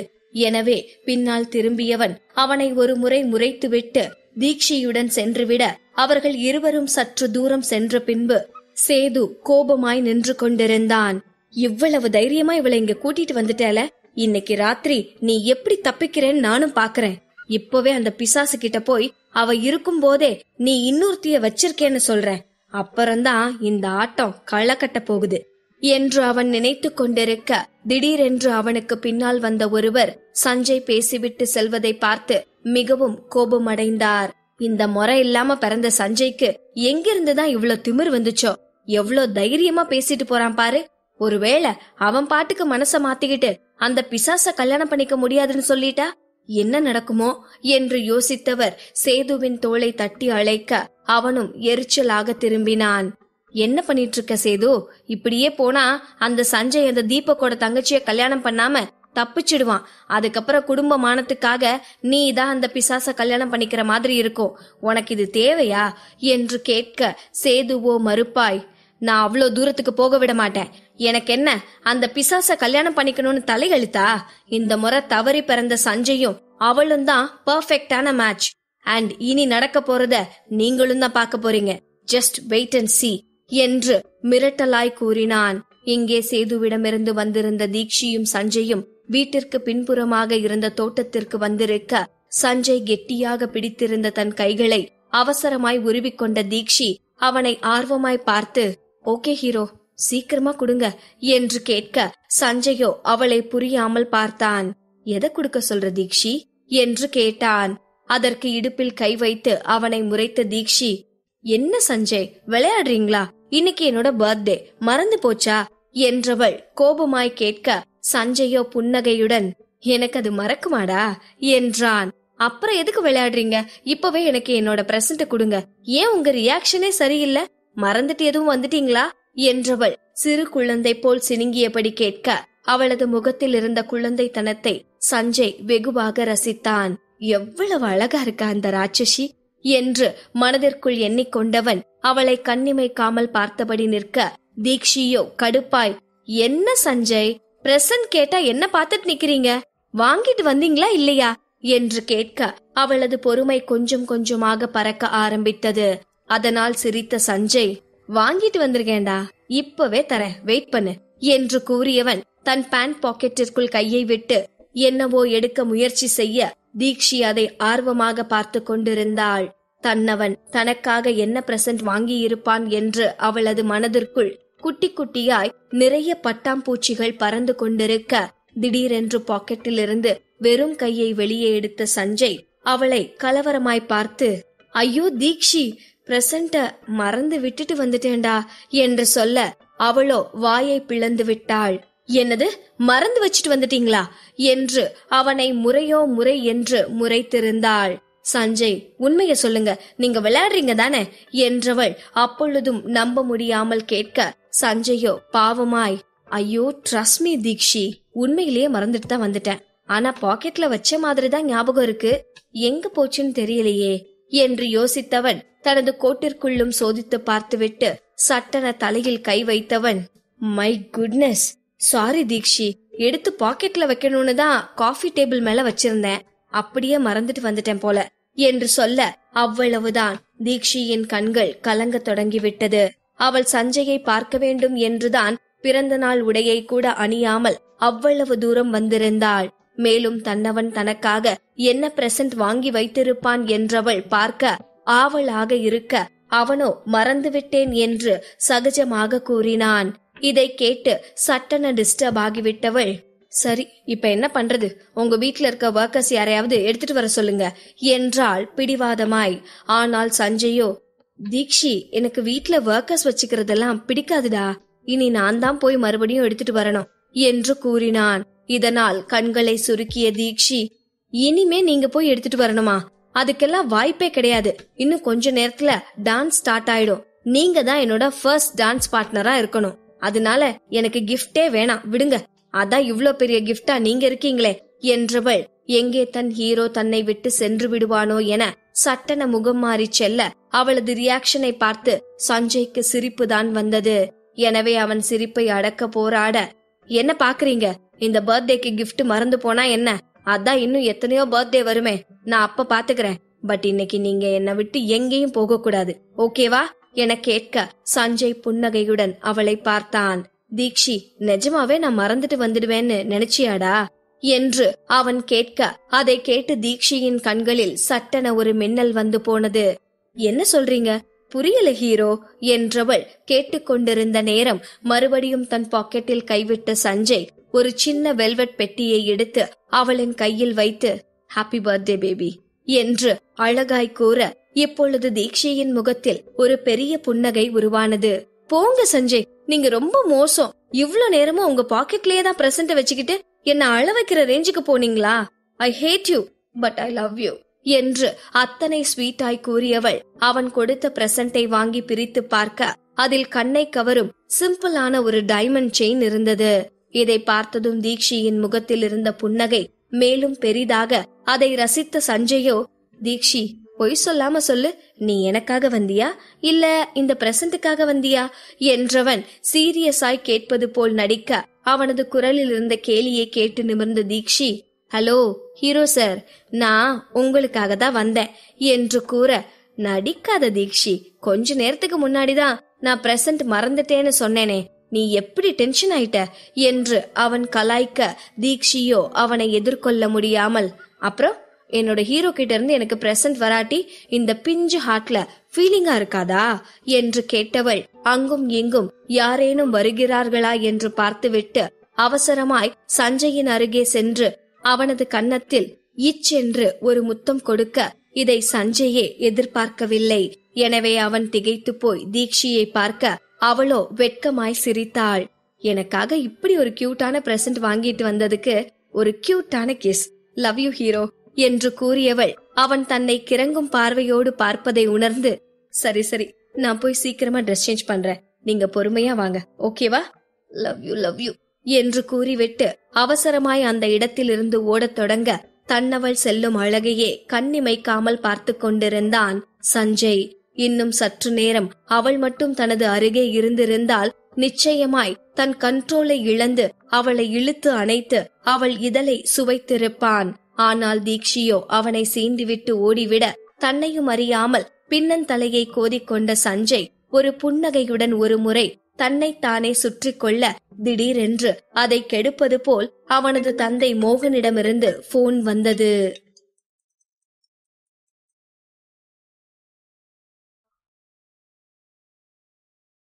எனவே பின்னால் திரும்பியவன் அவனை ஒரு முறை முறைத்துவிட்டு தீக்ஷியுடன் சென்றுவிட, அவர்கள் இருவரும் சற்று தூரம் சென்ற பின்பு சேது கோபமாய் நின்று கொண்டிருந்தான். இவ்வளவு தைரியமா இவளை இங்க கூட்டிட்டு வந்துட்டேல, இன்னைக்கு ராத்திரி நீ எப்படி தப்பிக்கிறேன்னு நானும் பாக்குறேன். இப்பவே அந்த பிசாசு கிட்ட போய் அவ இருக்கும் போதே நீ இன்னொருத்திய வச்சிருக்கேன்னு சொல்றேன். அப்புறம்தான் இந்த ஆட்டம் களை கட்ட போகுது என்று அவன் நினைத்து கொண்டிருக்க, திடீரென்று அவனுக்கு பின்னால் வந்த ஒருவர் சஞ்சய் பேசிவிட்டு செல்வதை பார்த்து மிகவும் கோபமடைந்தார். இந்த முறை இல்லாம பிறந்த சஞ்சய்க்கு எங்கிருந்துதான் இவ்ளோ திமிர் வந்துச்சோ? எவ்ளோ தைரியமா பேசிட்டு போறான் பாரு. ஒருவேளை அவன் பாட்டுக்கு மனச மாத்திக்கிட்டு அந்த பிசாச கல்யாணம் பண்ணிக்க முடியாதுன்னு சொல்லிட்டா என்ன நடக்குமோ என்று யோசித்தவர் சேதுவின் தோளை தட்டி அழைக்க, அவனும் எரிச்சலாக திரும்பினான். என்ன பண்ணிட்டு இருக்க சேது? இப்படியே போனா அந்த சஞ்சய் அந்த தீபக்கோட தங்கச்சிய கல்யாணம் பண்ணாம தப்பிச்சிடுவான். அதுக்கப்புறம் குடும்ப மானத்துக்காக நீ தான் அந்த பிசாச கல்யாணம் பண்ணிக்கிற மாதிரி இருக்கும். உனக்கு இது தேவையா என்று கேட்க, சேதுவோ மறுப்பாய், நான் அவ்வளோ தூரத்துக்கு போக விட மாட்டேன். எனக்கு என்ன அந்த பிசாச கல்யாணம் பண்ணிக்கணும்னு தலையெழுத்தா? இந்த முறை தவறி பிறந்த சஞ்சயும் அவளும் தான் பெர்ஃபெக்டான மேட்ச். அண்ட் இனி நடக்க போறத நீங்களும் தான் பார்க்க போறீங்க. ஜஸ்ட் வெயிட் அண்ட் see என்று மிரட்டலாய் கூறினான். இங்கே சேதுவிடமிருந்து வந்திருந்த தீக்ஷியும் சஞ்சயும் வீட்டிற்கு பின்புறமாக இருந்த தோட்டத்திற்கு வந்திருக்க, சஞ்சய் கெட்டியாக பிடித்திருந்த தன் கைகளை அவசரமாய் உருவிக்கொண்ட தீக்ஷி அவனை ஆர்வமாய் பார்த்து, ஓகே ஹீரோ, சீக்கிரமா கொடுங்க என்று கேட்க, சஞ்சயோ அவளை புரியாமல் பார்த்தான். எதை கொடுக்க சொல்ற தீக்ஷி என்று கேட்டான். அதற்கு இடுப்பில் கை வைத்து அவனை முறைத்த தீக்ஷி, என்ன சஞ்சய் விளையாடுறீங்களா? இன்னைக்கு என்னோட பர்த்டே, மறந்து போச்சா என்றவள் கோபமாய் கேட்க, சஞ்சயோ புன்னகையுடன், எனக்கு அது மறக்குமாடா என்றான். அப்புறம் எதுக்கு விளையாடுறீங்க? இப்பவே எனக்கு என்னோட பிரசன்ட் கொடுங்க. ஏன் உங்க ரியாக்ஷனே சரியில்லை? மறந்துட்டு எதுவும் வந்துட்டீங்களா என்றவள் சிறு குழந்தை போல் சினுங்கியபடி கேட்க, அவளது முகத்தில் இருந்த குழந்தைத்தனத்தை சஞ்சய் வெகுவாக ரசித்தான். எவ்வளவு அழகா இருக்கா அந்த ராட்சசி என்று மனதிற்குள் எண்ணிக்கொண்டவன் அவளை கண்ணிமைக்காமல் பார்த்தபடி நிற்க, தீக்ஷியோ கடுப்பாய், என்ன சஞ்சய், பிரசன்ட் கேட்டா என்ன பார்த்துட்டு நிக்கிறீங்க? வாங்கிட்டு வந்தீங்களா இல்லையா என்று கேட்க, அவளது பொறுமை கொஞ்சம் கொஞ்சமாக பறக்க ஆரம்பித்தது. அதனால் சிரித்த சஞ்சய், வாங்கிட்டு வந்திருக்கேன்டா, இப்பவே தரேன், வெயிட் பண்ணு என்று கூறியவன் தன் பேண்ட் பாக்கெட்டிற்குள் கையை விட்டு என்னவோ எடுக்க முயற்சி செய்ய, தீக்ஷி அதை ஆர்வமாக பார்த்து கொண்டிருந்தாள். தன்னவன் தனக்காக என்ன பிரசன்ட் வாங்கி இருப்பான் என்று அவளது மனதிற்குள் குட்டி குட்டியாய் நிறைய பட்டாம்பூச்சிகள் பறந்து கொண்டிருக்க, திடீரென்று பாக்கெட்டில் இருந்து வெறும் கையை வெளியே எடுத்த சஞ்சய் அவளை கலவரமாய் பார்த்து, ஐயோ தீக்ஷி, பிரசன்ட மறந்து விட்டுட்டு வந்துட்டேன்டா என்று சொல்ல, அவளோ வாயை பிளந்து விட்டாள். என்னது, மறந்து வச்சிட்டு வந்துட்டீங்களா என்று அவனை முறையோ முறை என்று முறைத்திருந்தாள். சஞ்சய், உண்மைய சொல்லுங்க, நீங்க விளையாடுறீங்க தானே என்றவள் அப்பொழுதும் நம்ப முடியாமல் கேட்க, சஞ்சயோ பாவமாய், ஐயோ ட்ரஸ்ட் மீ தீக்ஷி, உண்மையிலேயே மறந்துட்டு தான் வந்துட்டேன். ஆனா பாக்கெட்ல வச்ச மாதிரிதான் ஞாபகம் இருக்கு, எங்க போச்சுன்னு தெரியலையே என்று யோசித்தவன் தனது கோட்டிற்குள்ளும் சோதித்து பார்த்துவிட்டு சட்டென தலையில் கை வைத்தவன், மை குட்னஸ், சாரி தீக்ஷி, எடுத்து பாக்கெட்ல வைக்கணும்னு தான் காஃபி டேபிள் மேல வச்சிருந்தேன், அப்படியே மறந்துட்டு வந்துட்டேன் போல என்று சொல்ல, அவ்வளவுதான் தீக்ஷியின் கண்கள் கலங்க தொடங்கிவிட்டது. அவள் சஞ்சயை பார்க்க வேண்டும் என்றுதான் பிறந்த நாள் உடையை கூட அணியாமல் அவ்வளவு தூரம் வந்திருந்தாள். மேலும் தன்னவன் தனக்காக என்ன பிரசன்ட் வாங்கி வைத்திருப்பான் என்றவள் பார்க்க ஆவலாக இருக்க, அவனோ மறந்துவிட்டேன் என்று சகஜமாக கூறினான். இதை கேட்டு சட்டென டிஸ்டர்ப் ஆகிவிட்டவள், சரி இப்ப என்ன பண்றது, உங்க வீட்டுல இருக்க ஒர்க்கர்ஸ் யாரையாவது எடுத்துட்டு வர சொல்லுங்க என்றாள் பிடிவாதமாய். ஆனால் சஞ்சயோ, தீக்ஷி, எனக்கு வீட்டுல ஒர்க்கர்ஸ் வச்சுக்கிறதெல்லாம் பிடிக்காதுடா, இனி நான் தான் போய் மறுபடியும் எடுத்துட்டு வரணும் என்று கூறினான். இதனால் கண்களை சுருக்கிய தீக்ஷி, இனிமே நீங்க போய் எடுத்துட்டு வரணுமா? அதுக்கெல்லாம் வாய்ப்பே கிடையாது. இன்னும் கொஞ்ச நேரத்துல டான்ஸ் ஸ்டார்ட் ஆயிடும். நீங்க தான் என்னோட ஃபர்ஸ்ட் டான்ஸ் பார்ட்னரா இருக்கணும். அதனால எனக்கு கிஃப்டே வேணாம், விடுங்க. அதான் இவ்ளோ பெரிய கிஃப்டா நீங்க இருக்கீங்களே என்றவள் எங்கே தன் ஹீரோ தன்னை விட்டு சென்று விடுவானோ என சட்டென முகம் மாறி செல்ல அவளது ரியாக்ஷனை பார்த்து சஞ்சய்க்கு சிரிப்பு தான் வந்தது. எனவே அவன் சிரிப்பை அடக்க போராட, என்ன பாக்குறீங்க? இந்த பர்த்டேக்கு கிஃப்ட் மறந்து போனா என்ன? அதான் இன்னும் எத்தனையோ பர்த்டே வருமே, நான் அப்ப பாத்துக்கிறேன். பட் இன்னைக்கு நீங்க என்னை விட்டு எங்கேயும் போக கூடாது, ஓகேவா என கேட்க சஞ்சய் புன்னகையுடன் அவளை பார்த்தான். தீக்ஷி, நிஜமாவே நான் மறந்துட்டு வந்துடுவேன்னு நினைச்சியாடா என்று அவன் கேட்க, அதை கேட்டு தீக்ஷியின் கண்களில் சட்டென ஒரு மின்னல் வந்து போனது. என்ன சொல்றீங்க? புரியல ஹீரோ என்றவள் கேட்டுக்கொண்டிருந்த நேரம் மறுபடியும் தன் பாக்கெட்டில் கைவிட்ட சஞ்சய் ஒரு சின்ன வெல்வெட் பெட்டியை எடுத்து அவளின் கையில் வைத்து, ஹாப்பி பர்த்டே பேபி என்று அழகாய் கூற, இப்பொழுது தீக்ஷியின் முகத்தில் ஒரு பெரிய புன்னகை உருவானது. போங்க சஞ்சய், நீங்க ரொம்ப மோசம். இவ்ளோ நேரமும் உங்க பாக்கெட்லயே தான் பிரசன்ட் வச்சுக்கிட்டு என்ன அழ வைக்கிற ரேஞ்சுக்கு போனீங்களா? I hate you but I love you என்று அத்தனை ஸ்வீட்டாய் கூறியவள் அவன் கொடுத்த பிரசன்டை வாங்கி பிரித்து பார்க்க அதில் கண்ணை கவரும் சிம்பிளான ஒரு டைமண்ட் செயின் இருந்தது. இதை பார்த்ததும் தீக்ஷியின் முகத்தில் இருந்த புன்னகை மேலும் பெரிதாக அதை ரசித்த சஞ்சயோ, தீக்ஷி பொய் சொல்லாம சொல்லு, நீ எனக்காக வந்தியா இல்ல இந்த பிரசன்ட்டுக்காக வந்தியா என்றவன் சீரியஸாய் கேட்பது போல் நடிக்க அவனது குரலில் இருந்த கேலியை கேட்டு நிமிர்ந்த தீக்ஷி, ஹலோ ஹீரோ சார், நான் உங்களுக்காக தான் வந்தேன் என்று கூற, நடிக்காத தீக்ஷி, கொஞ்ச நேரத்துக்கு முன்னாடிதான் நான் பிரசன்ட் மறந்துட்டேன்னு சொன்னேனே, நீ எப்படி டென்ஷன் ஆயிட்ட என்று அவன் கலாய்க்க தீக்ஷியோ அவனை எதிர்கொள்ள முடியாமல், அப்புறம் என்னோட ஹீரோ கிட்ட இருந்து எனக்கு பிரசன்ட் வராட்டி இந்த பிஞ்சு ஹார்ட்ல ஃபீலிங்கா இருக்காதா என்று கேட்டவள் அங்கும் இங்கும் யாரேனும் வருகிறார்களா என்று பார்த்துவிட்டு அவசரமாய் சஞ்சயின் அருகே சென்று அவனது கன்னத்தில் இச்சென்று ஒரு முத்தம் கொடுக்க, இதை சஞ்சயே எதிர்பார்க்கவில்லை. எனவே அவன் திகைத்து போய் தீக்ஷியை பார்க்க அவளோ வெட்கமாய் சிரித்தாள். எனக்காக இப்படி ஒரு கியூட்டான பிரசன்ட் வாங்கிட்டு வந்ததுக்கு ஒரு கியூட்டான கிஸ், லவ் யூ ஹீரோ என்று கூறியவள் அவன் தன்னை கிறங்கும் பார்வையோடு பார்ப்பதை உணர்ந்து, சரி சரி, நான் போய் சீக்கிரமா ட்ரெஸ் சேஞ்ச் பண்றேன், நீங்க பொறுமையா வாங்க, ஓகேவா? லவ் யூ என்று கூறிவிட்டு அவசரமாய் அந்த இடத்திலிருந்து ஓடத் தொடங்க தன்னவள் செல்லும் அழகையே கண்ணிமைக்காமல் பார்த்து கொண்டிருந்தான் சஞ்சய். இன்னும் சற்று நேரம் அவள் மட்டும் தனது அருகே இருந்திருந்தால் நிச்சயமாய் தன் கண்ட்ரோலை இழந்து அவளை இழுத்து அணைத்து அவள் இதழை சுவைத்திருப்பான். ஆனால் தீக்ஷியோ அவனை சீண்டிவிட்டு ஓடிவிட தன்னையும் அறியாமல் பின்னந்தலையை கோதிக்கொண்ட சஞ்சய் ஒரு புன்னகையுடன் ஒரு முறை தன்னைத்தானே சுற்றி கொள்ள, திடீரென்று அதை கெடுப்பது போல் அவனது தந்தை மோகனிடமிருந்து போன் வந்தது.